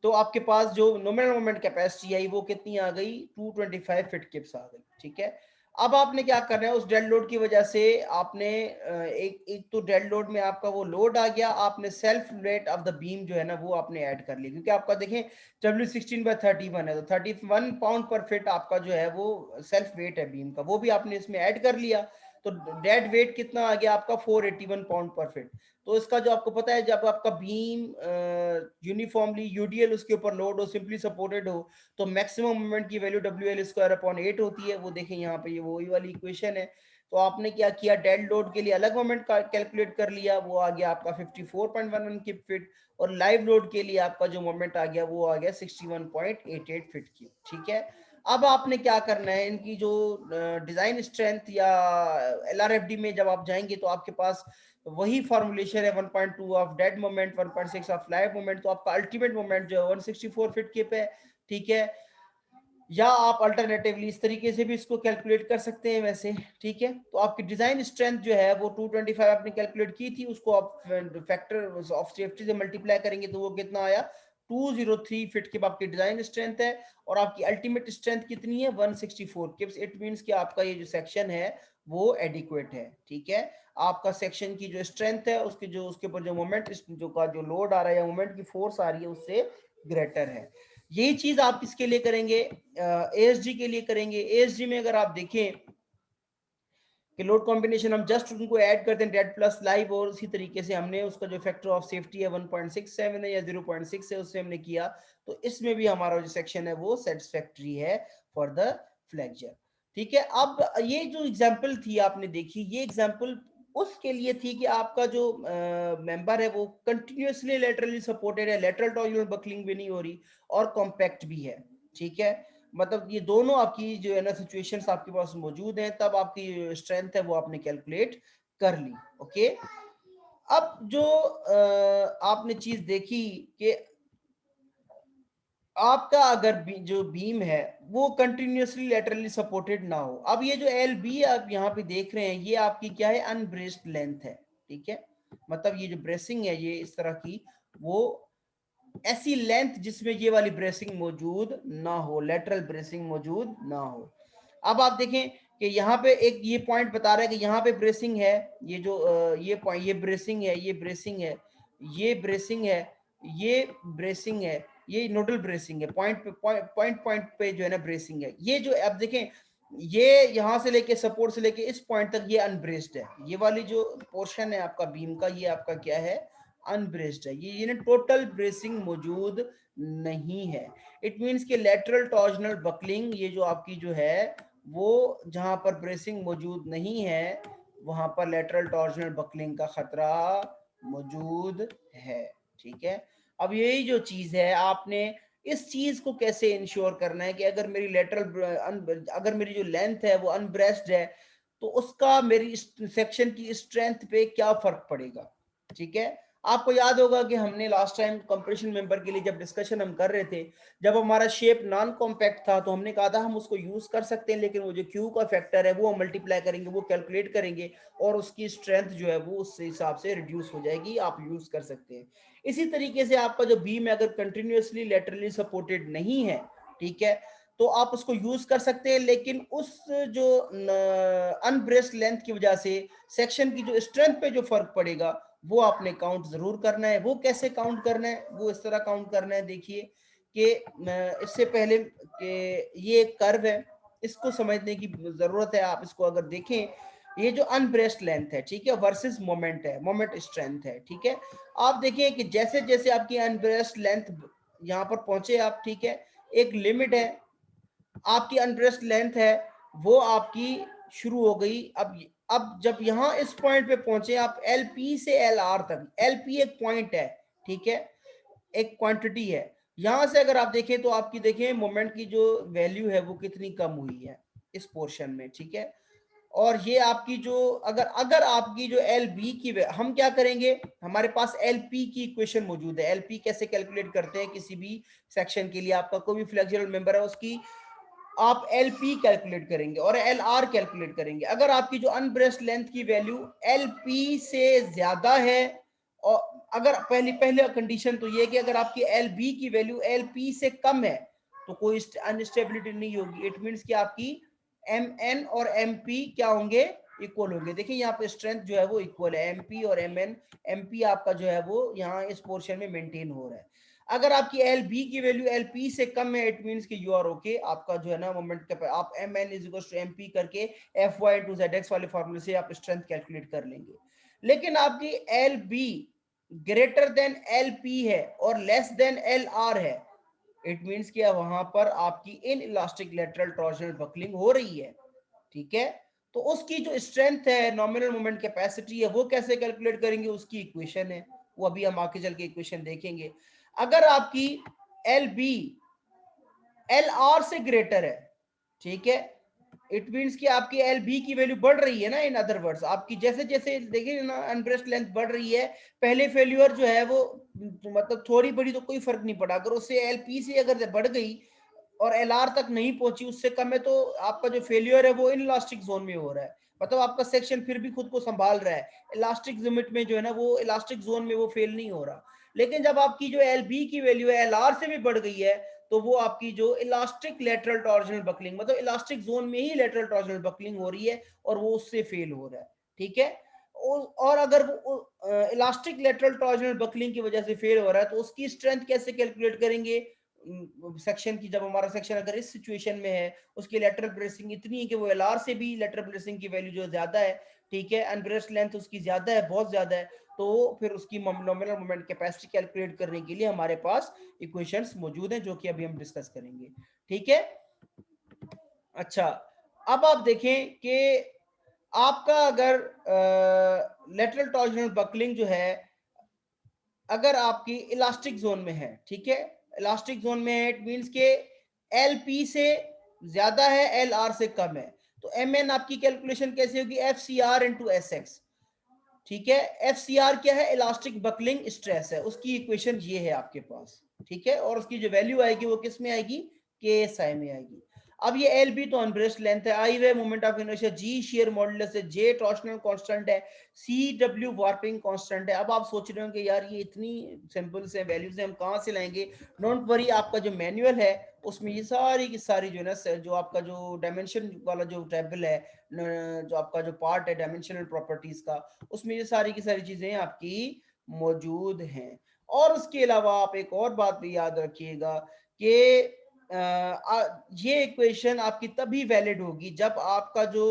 A: तो आपके पास जो नॉमिनल मोमेंट कैपेसिटी आई वो कितनी आ गई? 225 फिट किप्स आ गई, ठीक है। अब आपने क्या करना है, उस डेड लोड की वजह से आपने एक तो डेड लोड में आपका वो लोड आ गया, आपने self weight of the beam जो है ना वो आपने ऐड कर लिया, क्योंकि आपका देखें W16/31 है तो 31 पाउंड पर फिट आपका जो है वो सेल्फ वेट है बीम का, वो भी आपने इसमें ऐड कर लिया। तो डेड वेट कितना आ गया आपका? 481 पाउंड पर फिट। तो इसका जो आपको पता है, जब आपका बीम यूनिफॉर्मली यूडीएल उसके ऊपर लोड हो, सिंपली सपोर्टेड हो, तो मैक्सिमम मोमेंट की वैल्यू WL² 8 होती है। वो देखें यहाँ पे ये वही वाली इक्वेशन है। तो आपने क्या किया, डेड लोड के लिए अलग मोमेंट कैलकुलेट कर लिया, वो आ गया आपका 54.11 की फिट, और लाइव लोड के लिए आपका जो मोमेंट आ गया वो आ गया 61.88 फिट की, ठीक है। अब आपने क्या करना है, इनकी जो डिजाइन स्ट्रेंथ या LRFD में जब आप जाएंगे तो आपके पास वही फॉर्मुलेशन है, 1.2 of dead moment, 1.6 of live moment, तो आपका अल्टीमेट मोमेंट जो है 164 फिट के पे, ठीक है। या आप अल्टरनेटिवली इस तरीके से भी इसको कैलकुलेट कर सकते हैं वैसे, ठीक है। तो आपकी डिजाइन स्ट्रेंथ जो है वो 225 आपने कैलकुलेट की थी, उसको आप फैक्टर ऑफ सेफ्टी से मल्टीप्लाई करेंगे तो वो कितना आया? 203 फिट की आपकी डिजाइन स्ट्रेंथ है, और आपकी अल्टीमेट स्ट्रेंथ कितनी है? 164 किप्स। इट मींस कि आपका ये जो सेक्शन है वो एडिक्वेट है, ठीक है। आपका सेक्शन की जो स्ट्रेंथ है उसके जो उसके ऊपर जो मोमेंट जो का जो लोड आ रहा है या मोमेंट की फोर्स आ रही है उससे ग्रेटर है। यही चीज आप किसके लिए करेंगे? ASG के लिए करेंगे। ASG में अगर आप देखें कि लोड कॉम्बिनेशन हम जस्ट उनको ऐड करते हैं डेड प्लस लाइव, और उसी तरीके से हमने उसका जो फैक्टर ऑफ सेफ्टी है 1.67 है या 0.6 है उससे हमने किया, तो इसमें भी हमारा जो सेक्शन है वो सेटिस्फैक्टरी है फॉर द फ्लेक्चर, ठीक है। अब ये जो एग्जांपल थी आपने देखी, ये एग्जांपल उसके लिए थी कि आपका जो मेंबर है वो कंटिन्यूअसली लेटरली सपोर्टेड है, लेटरल टॉर्जनल बकलिंग भी नहीं हो रही और कॉम्पैक्ट भी है, ठीक है। मतलब ये दोनों आपकी जो है ना सिचुएशंस आपके पास मौजूद हैं, तब आपकी स्ट्रेंथ है वो आपने कैलकुलेट कर ली। ओके, अब जो आपने चीज देखी कि आपका अगर जो बीम है वो कंटिन्यूअसली लेटरली सपोर्टेड ना हो। अब ये जो एल बी आप यहाँ पे देख रहे हैं, ये आपकी क्या है, अनब्रेस्ड लेंथ है। ठीक है, मतलब ये जो ब्रेसिंग है ये इस तरह की, वो ऐसी लेंथ जिसमें ये वाली ब्रेसिंग मौजूद ना हो, लेटरल ब्रेसिंग मौजूद ना हो। अब आप देखें कि यहाँ पे एक ये पॉइंट बता रहा है कि यहाँ पे ब्रेसिंग है, ये जो ये पॉइंट, ये ब्रेसिंग है, ये ब्रेसिंग है, ये ब्रेसिंग है, ये ब्रेसिंग है, ये नोडल ब्रेसिंग है, पॉइंट पे पॉइंट पे जो है ना ब्रेसिंग है। ये जो अब देखें, ये यहाँ से लेके सपोर्ट से लेके इस पॉइंट तक ये अनब्रेस्ड है। ये वाली जो पोर्शन है आपका बीम का, ये आपका क्या है, अनब्रेस्ड है। ये ना टोटल ब्रेसिंग मौजूद नहीं है। इट मींस कि लेटरल टॉर्जनल बकलिंग, ये जो आपकी जो है वो जहां पर ब्रेसिंग मौजूद नहीं है, वहां पर लेटरल टॉर्जनल बकलिंग का खतरा मौजूद है। ठीक है, अब यही जो चीज है, आपने इस चीज को कैसे इंश्योर करना है कि अगर मेरी लेटरल अगर मेरी जो लेंथ है वो अनब्रेस्ड है, तो उसका मेरी सेक्शन की स्ट्रेंथ पे क्या फर्क पड़ेगा। ठीक है, आपको याद होगा कि हमने लास्ट टाइम कंप्रेशन मेंबर के लिए जब डिस्कशन हम कर रहे थे, जब हमारा शेप नॉन कॉम्पैक्ट था, तो हमने कहा था हम उसको यूज कर सकते हैं, लेकिन वो जो क्यू का फैक्टर है वो हम मल्टीप्लाई करेंगे, वो कैलकुलेट करेंगे, और उसकी स्ट्रेंथ जो है वो उस हिसाब से रिड्यूस हो जाएगी, आप यूज कर सकते हैं। इसी तरीके से आपका जो बीम है अगर कंटिन्यूअसली लेटरली सपोर्टेड नहीं है, ठीक है, तो आप उसको यूज कर सकते हैं, लेकिन उस जो अनब्रेस्ड लेंथ की वजह से सेक्शन की जो स्ट्रेंथ पे जो फर्क पड़ेगा, वो आपने काउंट जरूर करना है। वो कैसे काउंट करना है, वो इस तरह काउंट करना है। देखिए कि इससे पहले कि ये एक कर्व है, इसको समझने की जरूरत है। आप इसको अगर देखें, ये जो अनब्रेस्ड लेंथ है, ठीक है, वर्सेस मोमेंट है, मोमेंट स्ट्रेंथ है। ठीक है, आप देखिए कि जैसे जैसे आपकी अनब्रेस्ड लेंथ यहाँ पर पहुंचे आप, ठीक है, एक लिमिट है आपकी अनब्रेस्ड लेंथ है, वो आपकी शुरू हो गई। अब जब यहाँ इस पॉइंट पे पहुंचे आप, एल पी से एल आर तक, एल पी एक पॉइंट है, ठीक है, एक क्वांटिटी है। यहां से अगर आप देखें तो आपकी देखें मोमेंट की जो वैल्यू है वो कितनी कम हुई है इस पोर्शन में। ठीक है, और ये आपकी जो अगर अगर आपकी जो एल बी की, हम क्या करेंगे, हमारे पास एल पी की इक्वेशन मौजूद है। एल पी कैसे कैलकुलेट करते हैं किसी भी सेक्शन के लिए, आपका कोई भी फ्लेक्सिबल मेंबर है उसकी आप एल पी कैलकुलेट करेंगे और एल आर कैलकुलेट करेंगे। अगर आपकी जो अनब्रेस्ड लेंथ की वैल्यू एल पी से ज्यादा है, और अगर पहले कंडीशन तो ये कि अगर आपकी एल बी की वैल्यू एल पी से कम है, तो कोई अनस्टेबिलिटी नहीं होगी। इट मींस कि आपकी एम एन और एम पी क्या होंगे, इक्वल होंगे। देखिए यहाँ पे स्ट्रेंथ जो है वो इक्वल है, एम पी और एम एन, एम पी आपका जो है वो यहाँ इस पोर्शन में मेंटेन हो रहा है। अगर आपकी एल बी की वैल्यू एल पी से कम है, इट मींस कि यू आर ओके, आपका जो है ना मोमेंट का आप M N is equal to M P करके F Y to Z X वाले फॉर्मूले से आप स्ट्रेंथ कैलकुलेट कर लेंगे। लेकिन आपकी L be greater than L P है और लेस देन एल आर है, इट मींस कि वहां पर आपकी in elastic lateral torsional buckling हो रही है। ठीक है, तो उसकी जो स्ट्रेंथ है, नॉमिनल मोमेंट कैपेसिटी है, वो कैसे कैलकुलेट करेंगे, उसकी इक्वेशन है, वो अभी हम आगे चल के इक्वेशन देखेंगे। अगर आपकी एल बी एल आर से ग्रेटर है, ठीक है, इट मींस कि आपकी एल बी की वैल्यू बढ़ रही है ना। इन अदर वर्ड्स आपकी जैसे जैसे देखिए ना अनब्रेस्ट लेंथ बढ़ रही है, पहले फेल्यूर जो है वो मतलब थोड़ी बड़ी तो कोई फर्क नहीं पड़ा, अगर उससे एल पी से अगर बढ़ गई और एल आर तक नहीं पहुंची, उससे कम है, तो आपका जो फेल्यूर है वो इन इलास्टिक जोन में हो रहा है। मतलब आपका सेक्शन फिर भी खुद को संभाल रहा है, इलास्टिक लिमिट में जो है ना वो इलास्टिक जोन में वो फेल नहीं हो रहा। लेकिन जब आपकी जो एल बी की वैल्यू है एल आर से भी बढ़ गई है, तो वो आपकी जो इलास्टिक लेटरल टॉर्जनल बकलिंग, मतलब इलास्टिक जोन में ही लेटरल टॉर्जनल बकलिंग हो रही है और वो उससे फेल हो रहा है। ठीक है, और अगर वो इलास्टिक लेटरल टॉर्जनल बकलिंग की वजह से फेल हो रहा है, तो उसकी स्ट्रेंथ कैसे कैलकुलेट करेंगे सेक्शन की। जब हमारा सेक्शन अगर इस सिचुएशन में है, उसकी लेटरल ब्रेसिंग इतनी है कि वो एलआर से भी लेटरल ब्रेसिंग की वैल्यू जो ज्यादा है, ठीक है, अनब्रेस्ट लेंथ उसकी ज्यादा है, बहुत ज्यादा है, तो फिर उसकी नॉमिनल मोमेंट कैपेसिटी कैलकुलेट करने के लिए हमारे पास इक्वेशंस मौजूद हैं, जो कि अभी हम डिस्कस करेंगे। ठीक है, अच्छा, अब आप देखें कि आपका अगर लेटरल टॉर्जनल बकलिंग जो है अगर आपकी इलास्टिक जोन में है, ठीक है, इलास्टिक जोन में है, इट मींस के LP से ज्यादा है, LR से कम है, तो MN आपकी कैलकुलेशन कैसे होगी, FCR इंटू SX। ठीक है, FCR क्या है, इलास्टिक बकलिंग स्ट्रेस है, उसकी इक्वेशन ये है आपके पास। ठीक है, और उसकी जो वैल्यू आएगी वो किस में आएगी, KSI में आएगी। अब ये LB तो अनब्रेस्ड लेंथ है, I way moment of inertia, G shear modulus है, J टॉर्शनल कांस्टेंट है, CW वार्पिंग कांस्टेंट है। अब आप सोच रहे हो कि यार ये इतनी सिंपल से वैल्यूज हम कहाँ से लाएंगे, डोंट वरी, आपका जो मैनुअल है उसमें ये सारी की सारी जो है ना, जो आपका जो डायमेंशन वाला जो टेबल है, जो आपका जो पार्ट है डायमेंशनल प्रॉपर्टीज का, उसमें ये सारी की सारी चीजें आपकी मौजूद हैं। और उसके अलावा आप एक और बात भी याद रखिएगा कि ये इक्वेशन आपकी तभी वैलिड होगी जब आपका जो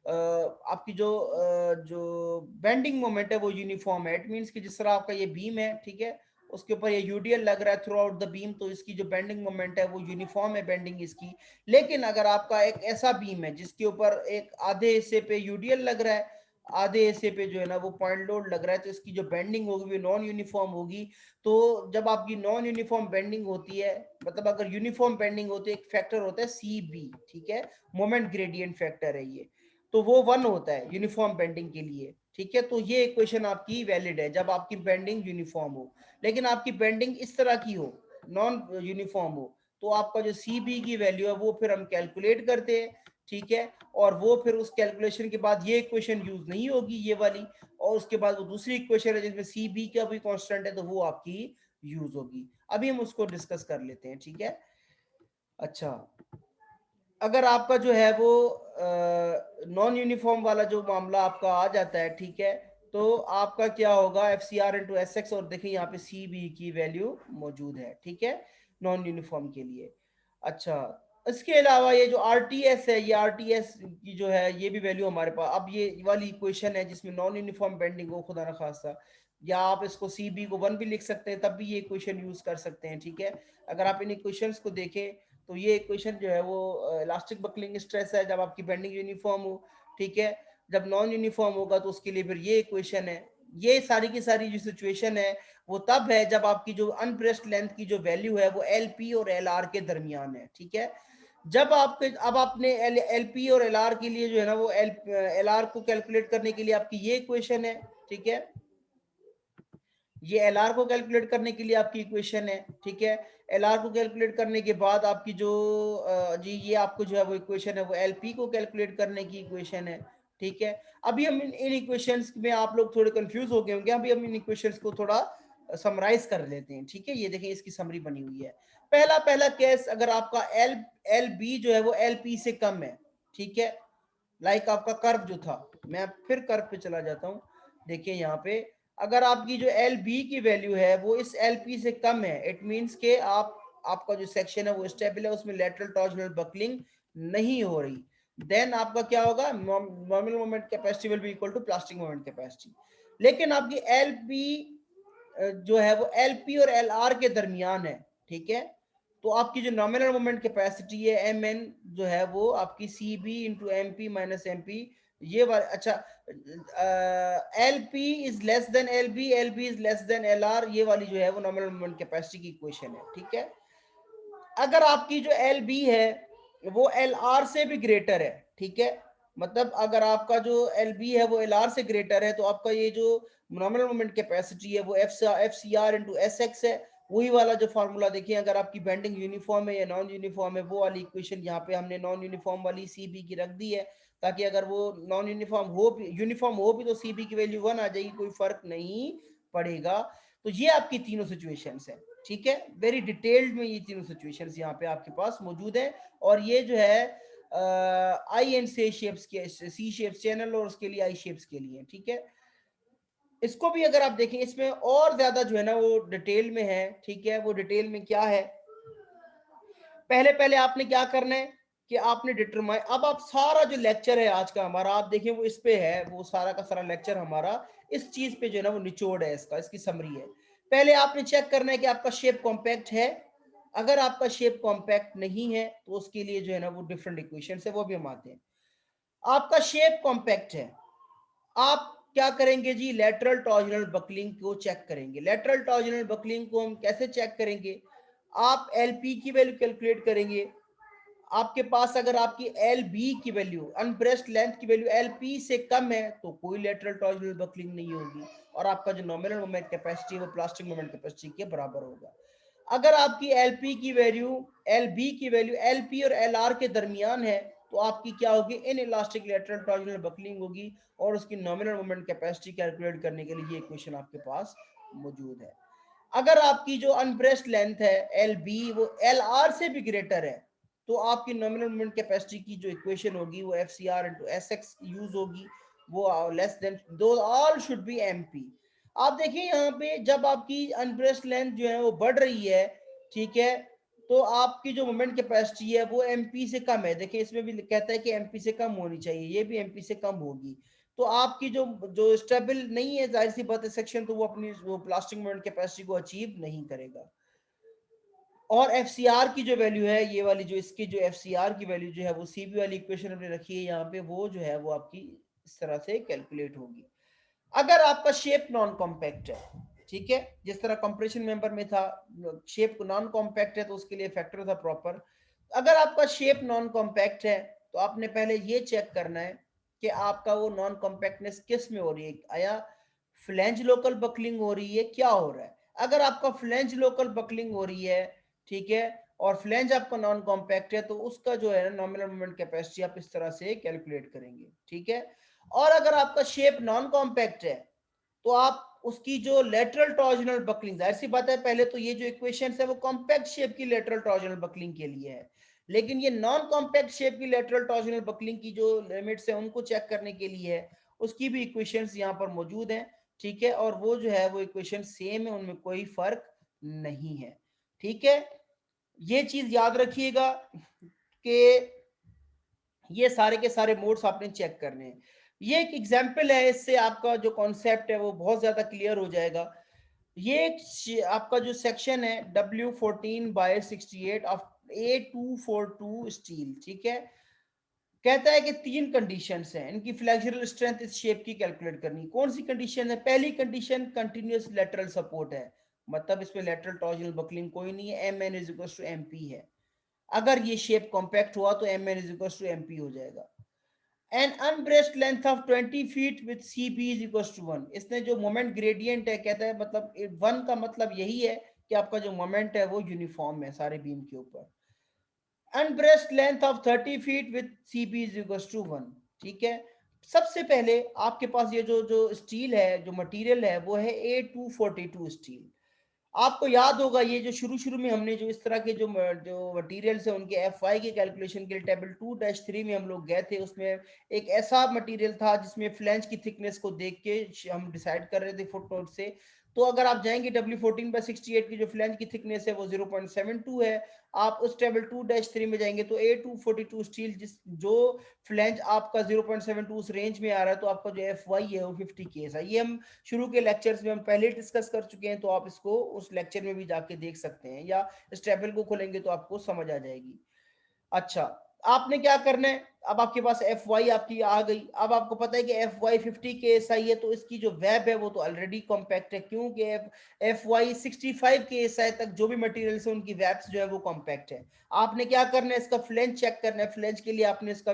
A: आपकी जो बेंडिंग मोमेंट है वो यूनिफॉर्म है। इट मींस कि जिस तरह आपका ये बीम है, ठीक है, उसके ऊपर ये यूडीएल लग रहा है थ्रू आउट द बीम, तो इसकी जो बेंडिंग मोमेंट है वो यूनिफॉर्म है बेंडिंग इसकी। लेकिन अगर आपका एक ऐसा बीम है जिसके ऊपर एक आधे हिस्से पे यूडीएल लग रहा है, आधे हिस्से पे जो है ना वो पॉइंट लोड लग रहा है, तो इसकी जो बेंडिंग होगी वो नॉन यूनिफॉर्म होगी। तो जब आपकी नॉन यूनिफॉर्म बेंडिंग होती है, मतलब अगर यूनिफॉर्म बेंडिंग होती है, एक फैक्टर होता है CB, ठीक है, मोमेंट ग्रेडियंट फैक्टर है ये, तो वो 1 होता है यूनिफॉर्म बेंडिंग के लिए। ठीक है, तो ये इक्वेशन आपकी वैलिड है जब आपकी बेंडिंग यूनिफॉर्म हो। लेकिन आपकी बेंडिंग इस तरह की हो, नॉन यूनिफॉर्म हो, तो आपका जो CB की वैल्यू है वो फिर हम कैलकुलेट करते हैं। ठीक है, और वो फिर उस कैलकुलेशन के बाद ये इक्वेशन यूज नहीं होगी ये वाली, और उसके बाद वो दूसरी इक्वेशन है जिसमें CB का भी कांस्टेंट है, तो वो आपकी यूज होगी। अभी हम उसको डिस्कस कर लेते हैं। ठीक है, अच्छा, अगर आपका जो है वो नॉन यूनिफॉर्म वाला जो मामला आपका आ जाता है, ठीक है, तो आपका क्या होगा, FCR इंटू SX, और देखिए यहाँ पे CB की वैल्यू मौजूद है। ठीक है, नॉन यूनिफॉर्म के लिए। अच्छा, इसके अलावा ये जो RTS है, ये RTS की जो है ये भी वैल्यू हमारे पास, अब ये वाली इक्वेशन है जिसमें नॉन यूनिफॉर्म बेंडिंग हो खुदा ना खासा, या आप इसको CB को 1 भी लिख सकते हैं, तब भी ये इक्वेशन यूज कर सकते हैं। ठीक है, अगर आप इन इक्वेशंस को देखें तो ये इक्वेशन जो है वो इलास्टिक बकलिंग स्ट्रेस है जब आपकी बेंडिंग यूनिफॉर्म हो। ठीक है, जब नॉन यूनिफॉर्म होगा तो उसके लिए फिर ये इक्वेशन है। ये सारी की सारी जो सिचुएशन है वो तब है जब आपकी जो अनप्रेस्ड लेंथ की जो वैल्यू है वो LP और LR के दरमियान है। ठीक है, जब आपके अब आपने LP और LR के लिए जो है ना वो LR को कैलकुलेट करने के लिए आपकी ये इक्वेशन है। ठीक है, ये LR को कैलकुलेट करने के लिए आपकी इक्वेशन है। ठीक है, LR को कैलकुलेट करने के बाद आपकी जो जी ये आपको जो है वो इक्वेशन है वो LP को कैलकुलेट करने की इक्वेशन है। ठीक है, अभी हम इन इक्वेशंस में आप लोग थोड़े कंफ्यूज हो गए होंगे, अभी हम इन इक्वेशंस को थोड़ा समराइज कर लेते हैं। ठीक है, ये देखें इसकी समरी बनी हुई है। पहला पहला केस, अगर आपका LB जो है वो LP से कम है, ठीक है, लाइक आपका कर्व जो था, मैं फिर कर्व पे चला जाता हूं, देखिए यहाँ पे अगर आपकी जो LB की वैल्यू है वो इस LP से कम है, इट मींस के आपका जो सेक्शन है वो स्टेबल है, उसमें लेटरल टॉर्जनल बकलिंग नहीं हो रही, देन आपका क्या होगा, normal moment capacity will be equal to plastic moment capacity. लेकिन आपकी LP जो है वो LP और LR के दरमियान है। ठीक है, तो आपकी जो नॉमिनल मोमेंट कैपेसिटी है MN जो है वो आपकी CB into MP minus MP, ये वाला, अच्छा, LP is less than LB, LB is less than LR, ये वाली जो है वो नॉमिनल मोमेंट कैपेसिटी की इक्वेशन है। ठीक है, अगर आपकी जो LB है वो LR से भी ग्रेटर है, ठीक है, मतलब अगर आपका जो LB है वो LR से ग्रेटर है, तो आपका ये जो नॉमिनल मोमेंट कैपेसिटी है वो FCR इंटू SX है। वही वाला जो फार्मूला देखिए, अगर आपकी बेंडिंग यूनिफॉर्म है या नॉन यूनिफॉर्म है, वो वाली इक्वेशन यहाँ पे हमने नॉन यूनिफॉर्म वाली CB की रख दी है, ताकि अगर वो नॉन यूनिफॉर्म हो भी तो CB की वैल्यू 1 आ जाएगी, कोई फर्क नहीं पड़ेगा। तो ये आपकी तीनों सिचुएशंस है। ठीक है, वेरी डिटेल्ड में ये तीनों सिचुएशंस यहाँ पे आपके पास मौजूद है, और ये जो है आई एंड सी शेप्स के, सी शेप्स चैनल, और उसके लिए आई शेप्स के लिए। ठीक है, इसको भी अगर आप देखें इसमें और ज्यादा जो है ना वो डिटेल में है। ठीक है, वो डिटेल में क्या है, पहले पहले आपने क्या करना है कि आपने डिटरमाइन, अब आप सारा जो लेक्चर है आज का हमारा आप देखें वो इस पे है, वो सारा का सारा लेक्चर हमारा इस चीज पे जो है ना वो निचोड़ है, इसकी समरी है। पहले आपने चेक करना है कि आपका शेप कॉम्पैक्ट है। अगर आपका शेप कॉम्पैक्ट नहीं है तो उसके लिए जो है ना वो डिफरेंट इक्वेशन है, वो भी हम आते हैं। आपका शेप कॉम्पैक्ट है, आप क्या करेंगे जी, लेटरल टॉर्जनल बकलिंग को चेक करेंगे। लेटरल टॉर्जनल बकलिंग को हम कैसे चेक करेंगे, आप LP की वैल्यू कैलकुलेट करेंगे, आपके पास अगर आपकी एल बी की वैल्यू, अनब्रेस्ट लेंथ की वैल्यू एल पी से कम है तो कोई लेटरल टॉर्जनल बकलिंग नहीं होगी और आपका जो नॉमिनल मोमेंट कैपेसिटी है वो प्लास्टिक मोमेंट कैपेसिटी के बराबर होगा। अगर आपकी एल पी की वैल्यू, एल बी की वैल्यू एल पी और एल आर के दरमियान है तो आपकी क्या होगी, in elastic lateral torsional buckling होगी और उसकी नॉमिनल मोमेंट कैपेसिटी कैलकुलेट करने के लिए ये इक्वेशन आपके पास मौजूद है। अगर आपकी जो अनब्रेस्ट लेंथ है एल बी वो एल आर से भी ग्रेटर है तो आपकी नॉमिनल मोमेंट कैपेसिटी की जो इक्वेशन होगी वो f c r into s x use होगी, वो less than, though all should be m p. आप देखिए यहाँ पे जब आपकी अनब्रेस्ट लेंथ जो है वो बढ़ रही है, ठीक है, तो आपकी जो मोमेंट कैपेसिटी है वो एमपी से कम है। देखिए इसमें भी कहता है कि एमपी से कम होनी चाहिए, ये भी एमपी से कम होगी तो आपकी जो जो स्टेबल नहीं है जाहिर सी बात है सेक्शन, तो वो अपनी वो प्लास्टिक मोमेंट कैपेसिटी को अचीव नहीं करेगा। और एफ सी आर की जो वैल्यू है ये वाली, जो इसकी जो एफ सी आर की वैल्यू जो है वो सी बी वाली इक्वेशन हमने रखी है यहाँ पे, वो जो है वो आपकी इस तरह से कैलकुलेट होगी। अगर आपका शेप नॉन कॉम्पैक्ट है, ठीक है, जिस तरह कंप्रेशन मेंबर में था शेप नॉन कॉम्पैक्ट है तो उसके लिए फैक्टर था प्रॉपर। अगर आपका शेप नॉन कॉम्पैक्ट है तो आपने पहले ये चेक करना है कि आपका वो नॉन कॉम्पैक्टनेस किस में हो रही है, आया फ्लैंज लोकल बकलिंग हो रही है, क्या हो रहा है। अगर आपका फ्लैंज लोकल बकलिंग हो रही है, ठीक है, और फ्लैंज आपका नॉन कॉम्पैक्ट है तो उसका जो है नॉमिनल मोमेंट कैपेसिटी आप इस तरह से कैलकुलेट करेंगे, ठीक है। और अगर आपका शेप नॉन कॉम्पैक्ट है तो आप उसकी जो लेटरल टॉर्जनल बकलिंग, जाहिर सी बात है पहले तो ये जो इक्वेशंस है वो कॉम्पैक्ट शेप की लेटरल टॉर्जनल बकलिंग के लिए है, लेकिन ये नॉन कॉम्पैक्ट शेप की लेटरल टॉर्जनल बकलिंग की जो लिमिट्स है उनको चेक करने के लिए है, उसकी भी इक्वेशंस यहाँ पर मौजूद हैं, ठीक है, और वो जो है वो इक्वेशन सेम है, उनमें कोई फर्क नहीं है, ठीक है। ये चीज याद रखिएगा कि ये सारे के सारे मोड्स आपने चेक करने हैं। ये एक एग्जाम्पल है, इससे आपका जो कॉन्सेप्ट है वो बहुत ज्यादा क्लियर हो जाएगा। ये आपका जो सेक्शन है W14/68 ऑफ A242 स्टील, ठीक है, कहता है कि तीन कंडीशंस हैं, इनकी फ्लेक्सुरल स्ट्रेंथ इस शेप की कैलकुलेट करनी। कौन सी कंडीशन है? पहली कंडीशन कंटिन्यूअस लेटरल सपोर्ट है, मतलब इसमें लेटरल टॉर्जनल बकलिंग कोई नहीं है, M N is equal to M P है। अगर ये शेप कॉम्पैक्ट हुआ तो M N is equal to M P हो जाएगा। An unbraced length of 20 feet with C B is equal to 1। इसने जो मोमेंट ग्रेडियंट है कहता है, मतलब 1 का मतलब यही है कि आपका जो मोमेंट है वो यूनिफॉर्म है सारे बीम के ऊपर। Unbraced length of 30 feet with C B is equal to 1, ठीक है। सबसे पहले आपके पास ये जो जो स्टील है, जो मटेरियल है वो है A242 स्टील। आपको याद होगा ये जो शुरू शुरू में हमने जो इस तरह के जो जो मटेरियल्स है उनके एफ वाई के कैलकुलेशन के लिए टेबल 2-3 में हम लोग गए थे, उसमें एक ऐसा मटेरियल था जिसमें फ्लैंज की थिकनेस को देख के हम डिसाइड कर रहे थे फुटनोट से। तो अगर आप जाएंगे W14/68 की जो फ्लैंज की थिकनेस है वो 0.72 है। आप उस टेबल 2-3 में जाएंगे तो A242 स्टील जिस जो फ्लैंज आपका 0.72 उस रेंज में आ रहा है तो आपका जो एफ वाई है वो 50 केस है। ये हम शुरू के लेक्चर्स में हम पहले डिस्कस कर चुके हैं, तो आप इसको उस लेक्चर में भी जाके देख सकते हैं या इस टेबल को खोलेंगे तो आपको समझ आ जाएगी। अच्छा, आपने क्या करना है, अब आपके पास एफ वाई आपकी आ गई। अब आपको पता है कि एफ वाई 50 के एस आई है तो इसकी जो वेब है वो तो ऑलरेडी कॉम्पैक्ट है, क्योंकि एफ वाई 65 के एस आई तक जो भी मटेरियल है उनकी वेब्स जो है वो कॉम्पैक्ट है। आपने क्या करना है, इसका फ्लेंज चेक करना है। फ्लेंज के लिए आपने इसका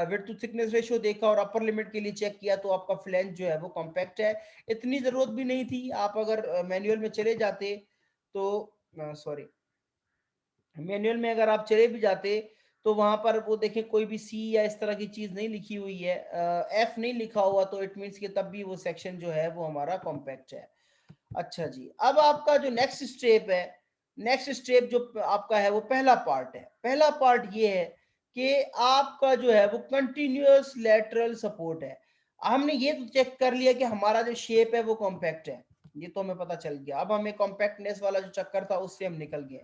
A: विड्थ टू थिकनेस रेशियो देखा और अपर लिमिट के लिए चेक किया तो आपका फ्लेंज जो है वो कॉम्पैक्ट है। इतनी जरूरत भी नहीं थी, आप अगर मैनुअल में चले जाते तो, सॉरी, मैनुअल में अगर आप चले भी जाते तो वहां पर वो देखें कोई भी सी या इस तरह की चीज नहीं लिखी हुई है, एफ नहीं लिखा हुआ, तो इट मीन्स कि तब भी वो सेक्शन जो है वो हमारा कॉम्पैक्ट है। अच्छा जी, अब आपका जो नेक्स्ट स्टेप है, नेक्स्ट स्टेप जो आपका है वो पहला पार्ट है। पहला पार्ट ये है कि आपका जो है वो कंटिन्यूअस लेटरल सपोर्ट है। हमने ये तो चेक कर लिया कि हमारा जो शेप है वो कॉम्पैक्ट है, ये तो हमें पता चल गया। अब हमें कॉम्पैक्टनेस वाला जो चक्कर था उससे हम निकल गए।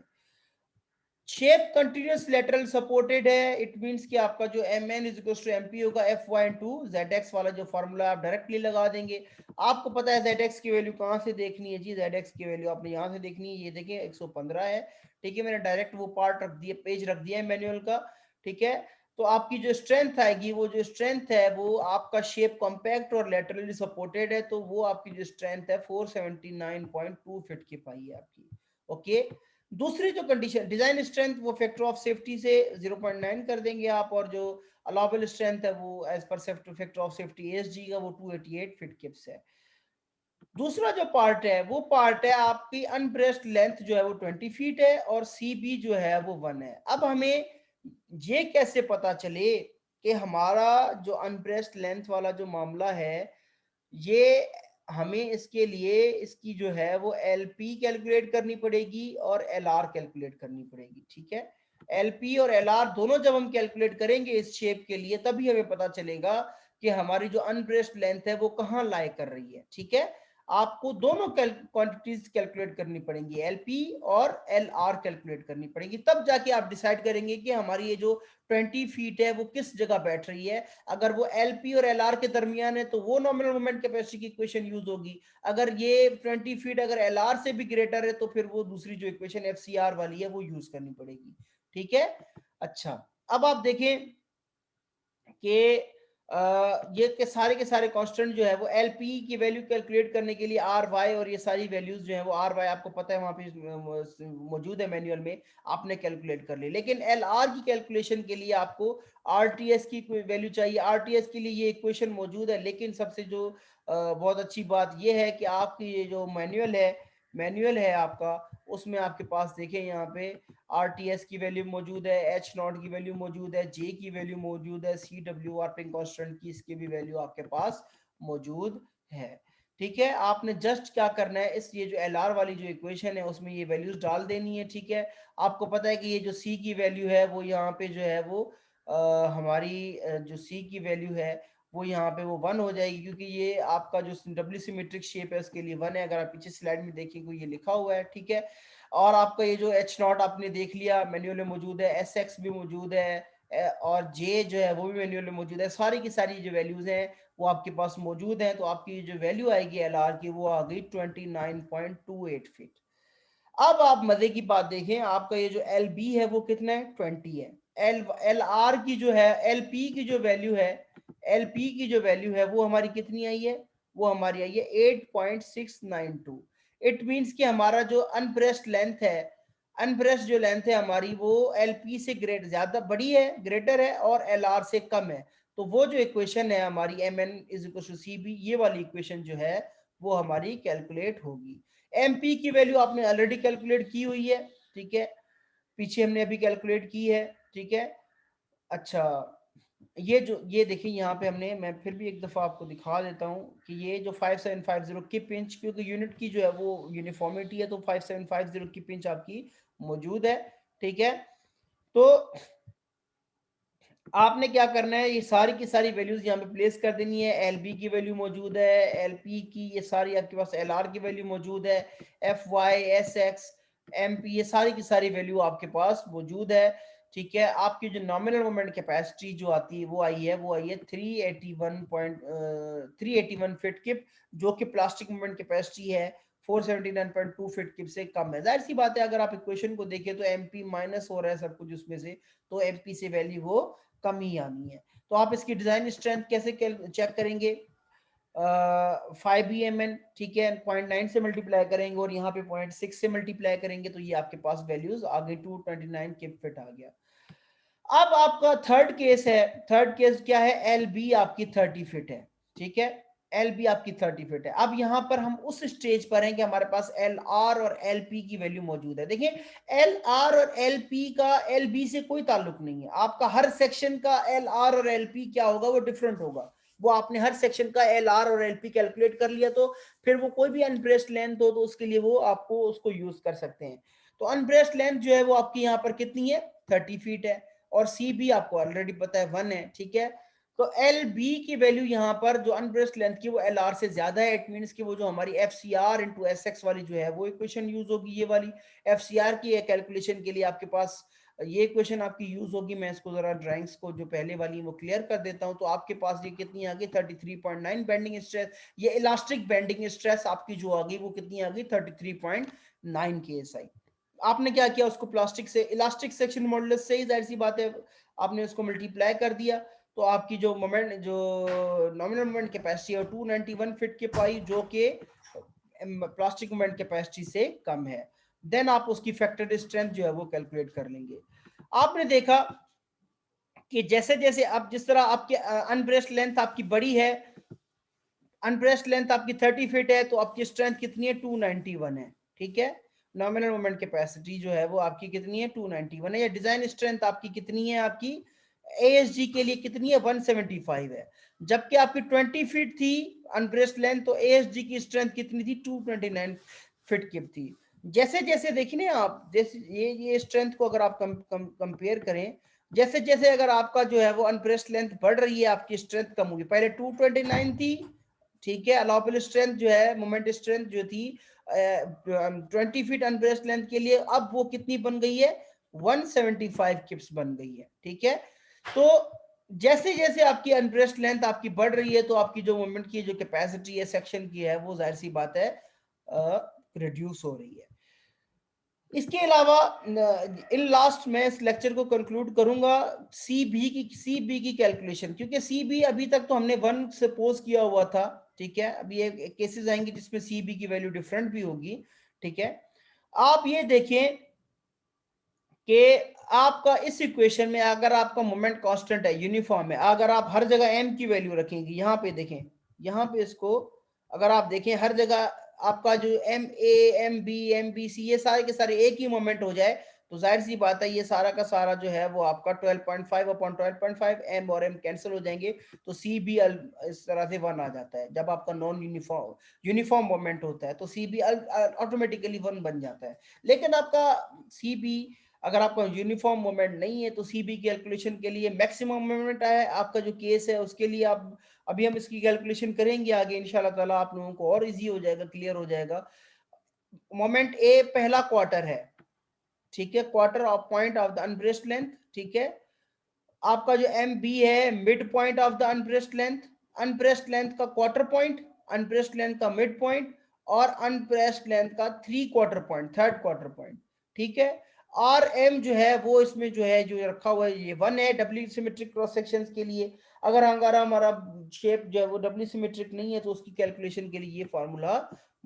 A: शेप कंटिन्यूअस लेटरल सपोर्टेड है, इट मींस कि आपका जो M N is equal to M P होगा F Y to Z X वाला जो फॉर्मूला आप डायरेक्टली लगा देंगे। आपको पता है जेड एक्स की वैल्यू कहाँ से देखनी है जी, जेड एक्स की वैल्यू आपने यहाँ से देखनी है, ये देखिए 115 है, ठीक है। मैंने डायरेक्ट वो पार्ट रख दिया, पेज रख दिया है मैनुअल का, ठीक है। तो आपकी जो स्ट्रेंथ आएगी, वो जो स्ट्रेंथ है वो आपका शेप कॉम्पैक्ट और लेटरली सपोर्टेड है, तो वो आपकी जो स्ट्रेंथ है 479.2 फिट की पाई है आपकी, ओके। दूसरी जो कंडीशन डिजाइन स्ट्रेंथ, वो फैक्टर ऑफ सेफ्टी से 0.9 कर देंगे आप, और जो अलाउबल स्ट्रेंथ है वो as per factor of safety SG का वो 288 फिट किप्स है। दूसरा जो पार्ट है वो पार्ट है आपकी अनब्रेस्ट लेंथ जो है वो 20 फीट है, और सी बी जो है वो 1 है। अब हमें ये कैसे पता चले कि हमारा जो अनब्रेस्ट लेंथ वाला जो मामला है, ये हमें इसके लिए इसकी जो है वो एल पी कैलकुलेट करनी पड़ेगी और एल आर कैलकुलेट करनी पड़ेगी, ठीक है। एल पी और एल आर दोनों जब हम कैलकुलेट करेंगे इस शेप के लिए, तभी हमें पता चलेगा कि हमारी जो अनब्रेस्ट लेंथ है वो कहाँ लाई कर रही है, ठीक है। आपको दोनों क्वांटिटीज कैलकुलेट करनी पड़ेंगी, एलपी और एल आर कैलकुलेट करनी पड़ेगी, तब जाके आप डिसाइड करेंगे कि हमारी ये जो 20 फीट है वो किस जगह बैठ रही है। अगर वो एलपी और एल आर के दरमियान है तो वो नॉमिनल मोमेंट कैपेसिटी की इक्वेशन यूज होगी। अगर ये 20 फीट अगर एल आर से भी ग्रेटर है तो फिर वो दूसरी जो इक्वेशन एफ सी आर वाली है वो यूज करनी पड़ेगी, ठीक है। अच्छा, अब आप देखें कि ये के सारे कांस्टेंट जो है वो एल पी की वैल्यू कैलकुलेट करने के लिए आर वाई और ये सारी वैल्यूज जो है वो आर वाई आपको पता है वहां पे मौजूद है मैनुअल में, आपने कैलकुलेट कर ली। लेकिन एल आर की कैलकुलेशन के लिए आपको आर टी एस की वैल्यू चाहिए। आर टी एस के लिए ये इक्वेशन मौजूद है, लेकिन सबसे जो बहुत अच्छी बात ये है कि आपकी ये जो मैनुअल है आपका, उसमें आपके पास देखें यहाँ पे आर टी एस की वैल्यू मौजूद है, एच नॉट की वैल्यू मौजूद है, जे की वैल्यू मौजूद है, सी डब्ल्यू वार्पिंग कांस्टेंट की इसकी भी वैल्यू आपके पास मौजूद है, ठीक है। आपने जस्ट क्या करना है, इस ये जो एल आर वाली जो इक्वेशन है उसमें ये वैल्यूज डाल देनी है, ठीक है। आपको पता है कि ये जो सी की वैल्यू है वो यहाँ पे जो है वो हमारी जो सी की वैल्यू है वो यहाँ पे वो 1 हो जाएगी, क्योंकि ये आपका जो डब्ल्यू सिमेट्रिक शेप है उसके लिए 1 है। अगर आप पीछे स्लाइड में देखेंगे ये लिखा हुआ है, ठीक है। और आपका ये जो एच नॉट आपने देख लिया मैनुअल में मौजूद है, एस एक्स भी मौजूद है, और जे जो है वो भी मैनुअल में मौजूद है। सारी की सारी जो वैल्यूज हैं वो आपके पास मौजूद हैं। तो आपकी जो वैल्यू आएगी एल आर की वो आ गई 29.28 फीट। अब आप मजे की बात देखें, आपका ये जो एल बी है वो कितना है, 20 है। एल एल आर की जो है, एल पी की जो वैल्यू है, एल पी की जो वैल्यू है वो हमारी कितनी आई है, वो हमारी आई है 8.692। इट मींस कि हमारा जो अनब्रेस्ट लेंथ है, अनब्रेस्ट जो लेंथ है हमारी वो एल पी से ज्यादा बड़ी है, ग्रेटर है, और एल आर से कम है। तो वो जो इक्वेशन है हमारी m N is equal to c b, ये वाली इक्वेशन जो है वो हमारी कैलकुलेट होगी। एमपी की वैल्यू आपने ऑलरेडी कैलकुलेट की हुई है, ठीक है, पीछे हमने अभी कैलकुलेट की है, ठीक है। अच्छा, ये जो ये देखिए यहाँ पे हमने, मैं फिर भी एक दफा आपको दिखा देता हूँ कि ये जो 5750 की पिंच, क्योंकि यूनिट की जो है वो यूनिफॉर्मिटी है, तो 5750 की पिंच आपकी मौजूद है, ठीक है। तो आपने क्या करना है, ये सारी की सारी वैल्यूज यहाँ पे प्लेस कर देनी है। एल बी की वैल्यू मौजूद है, एल पी की, ये सारी आपके पास एल आर की वैल्यू मौजूद है, f y s x m p, ये सारी की सारी वैल्यू आपके पास मौजूद है, ठीक है। आपकी जो नॉमिनल मोमेंट कैपेसिटी जो आती है वो आई है 381 फीट किप, जो कि प्लास्टिक मोमेंट कैपेसिटी है 479.2 फीट किप से कम है। जाहिर सी बात है, अगर आप इक्वेशन को देखें तो एमपी माइनस हो रहा है सब कुछ उसमें से, तो एमपी से वैल्यू वो कम ही आनी है। तो आप इसकी डिजाइन स्ट्रेंथ कैसे चेक करेंगे, 5 ठीक है, 0.9 से मल्टीप्लाई करेंगे और यहाँ पे 0.6 से मल्टीप्लाई करेंगे, तो ये आपके पास वैल्यूज आ गई 229 किप फिट आ गया। अब आपका थर्ड केस है, थर्ड केस क्या है, एल बी आपकी 30 फीट है, ठीक है, एल बी आपकी 30 फीट है। अब यहां पर हम उस स्टेज पर हैं कि हमारे पास एल आर और एल पी की वैल्यू मौजूद है। देखिए, एल आर और एल पी का एल बी से कोई ताल्लुक नहीं है, आपका हर सेक्शन का एल आर और एल पी क्या होगा, वो डिफरेंट होगा। वो आपने हर सेक्शन का एल आर और एल पी कैलकुलेट कर लिया, तो फिर वो कोई भी अनब्रेस्ड लेंथ हो तो उसके लिए वो आपको उसको यूज कर सकते हैं। तो अनब्रेस्ड लेंथ जो है वो आपकी यहाँ पर कितनी है, 30 फीट है, और सी बी आपको ऑलरेडी पता है 1 है, ठीक है। तो एल बी की वैल्यू यहाँ पर जो अनब्रेस्ड लेंथ की वो एल आर से ज्यादा है। इट मीन्स कि वो जो हमारी f c r into s x वाली जो है वो इक्वेशन यूज होगी, ये वाली एफ सी आर की कैलकुलेशन के लिए आपके पास ये इक्वेशन आपकी यूज होगी। मैं इसको जरा ड्राइंग्स को जो पहले वाली वो क्लियर कर देता हूँ। तो आपके पास ये कितनी आ गई, 33.9 बेंडिंग स्ट्रेस, ये इलास्टिक बेंडिंग स्ट्रेस आपकी जो आ गई वो कितनी आ गई, 33.9 के एस आई। आपने क्या किया, उसको प्लास्टिक से इलास्टिक सेक्शन मॉडुलस से ही, जाहिर सी बात है, आपने उसको मल्टीप्लाई कर दिया, तो आपकी जो मोमेंट जो नॉमिनल मोमेंट कैपेसिटी है 291 फीट के पाई, जो कि प्लास्टिक मोमेंट कैपेसिटी से कम है। देन आप उसकी फैक्टर्ड स्ट्रेंथ जो है वो कैलकुलेट कर लेंगे। आपने देखा कि जैसे जैसे अब जिस तरह आपकी अनब्रेस्ट लेंथ आपकी बड़ी है, अनब्रेस्ट लेंथ आपकी 30 फीट है, तो आपकी स्ट्रेंथ कितनी है 291 है, ठीक है। नॉमिनल मोमेंट कैपेसिटी जो है वो आपकी कितनी है 291 है, या डिजाइन स्ट्रेंथ आपकी कितनी है, आपकी एएसजी के लिए कितनी है 175 है, जबकि आपकी 20 फीट थी अनब्रेस्ट लेंथ, तो एएसजी की स्ट्रेंथ कितनी थी 229 फीट की थी। जैसे जैसे देखिए ना आप, जैसे ये स्ट्रेंथ को अगर आप कंपेयर करें, जैसे जैसे अगर आपका जो है वो अनब्रेस्ट लेंथ बढ़ रही है, आपकी स्ट्रेंथ कम होगी। पहले 229 थी, ठीक है, अलाउबल स्ट्रेंथ जो है, मोमेंट स्ट्रेंथ जो थी 20 फीट अनब्रेस्ट लेंथ के लिए, अब वो कितनी बन गई है 175 किप्स बन गई है, ठीक है। तो जैसे जैसे आपकी अनब्रेस्ट लेंथ आपकी बढ़ रही है, तो आपकी जो मोमेंट की जो कैपेसिटी है सेक्शन की है, वो जाहिर सी बात है रिड्यूस हो रही है। इसके अलावा इन लास्ट में इस लेक्चर को कंक्लूड करूंगा सीबी की कैलकुलेशन, क्योंकि सीबी अभी तक तो हमने 1 सपोज किया हुआ था, ठीक है। अभी ये केसेस आएंगे जिसमें सीबी की वैल्यू डिफरेंट भी होगी, ठीक है। आप ये देखें कि आपका इस इक्वेशन में अगर आपका मोमेंट कांस्टेंट है, यूनिफॉर्म है, अगर आप हर जगह एम की वैल्यू रखेंगे, यहाँ पे देखें, यहाँ पे इसको अगर आप देखें हर जगह आपका जो एम बी सी ये सारे के सारे एक ही मोमेंट हो जाए, तो जाहिर सी बात है ये सारा का सारा जो है वो आपका 12.5 अपॉन 12.5, एम और एम कैंसिल हो जाएंगे, तो सी बी इस तरह से 1 आ जाता है। जब आपका नॉन यूनिफॉर्म मोमेंट होता है तो सी बी ऑटोमेटिकली 1 बन जाता है। लेकिन आपका सी बी अगर आपका यूनिफॉर्म मोमेंट नहीं है, तो सीबी कैलकुलेशन के लिए मैक्सिमम मोमेंट है आपका जो केस है, उसके लिए आप अभी हम इसकी कैलकुलेशन करेंगे आगे इंशाल्लाह ताला, आप लोगों को और इजी हो जाएगा, क्लियर हो जाएगा। मोमेंट ए पहला क्वार्टर है, ठीक है, quarter of point of the unbraced length, ठीक है। आपका जो एम बी है mid point of the unbraced length, unbraced length का क्वार्टर पॉइंट, अनब्रेस्ट लेंथ का मिड पॉइंट, और अनब्रेस्ट लेंथ का 3/4 पॉइंट, थर्ड क्वार्टर पॉइंट, ठीक है। आर एम जो है वो इसमें जो है जो रखा हुआ है ये 1 है डब्ल्यू सिमेट्रिक क्रॉस सेक्शन के लिए। अगर हमारा शेप जो है वो डब्ल्यू सिमेट्रिक नहीं है, तो उसकी कैलकुलेशन के लिए ये फार्मूला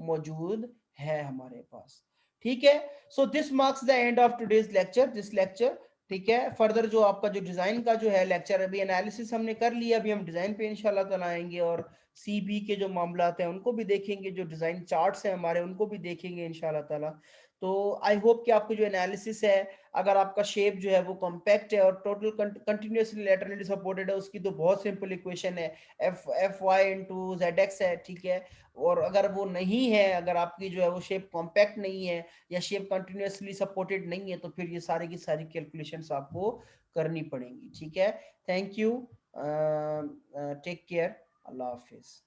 A: मौजूद है हमारे पास, ठीक है। So this marks the end of today's lecture, this lecture, ठीक है। फर्दर जो आपका जो डिजाइन का जो है लेक्चर, अभी एनालिसिस हमने कर लिया, अभी हम डिजाइन पे इंशाल्लाह ताला आएंगे, और सीबी के जो मामलात हैं उनको भी देखेंगे, जो डिजाइन चार्ट्स हैं हमारे उनको भी देखेंगे इंशाल्लाह ताला। तो आई होप कि आपको जो एनालिसिस है, अगर आपका शेप जो है वो कॉम्पैक्ट है और टोटल कंटिन्यूसली लैटरली सपोर्टेड है, उसकी तो बहुत सिंपल इक्वेशन है, f y into z x है, ठीक है। और अगर वो नहीं है, अगर आपकी जो है वो शेप कॉम्पैक्ट नहीं है या शेप कंटिन्यूसली सपोर्टेड नहीं है, तो फिर ये सारी की सारी कैलकुलेशंस आपको करनी पड़ेंगी, ठीक है। थैंक यू, टेक केयर, अल्लाह हाफिज।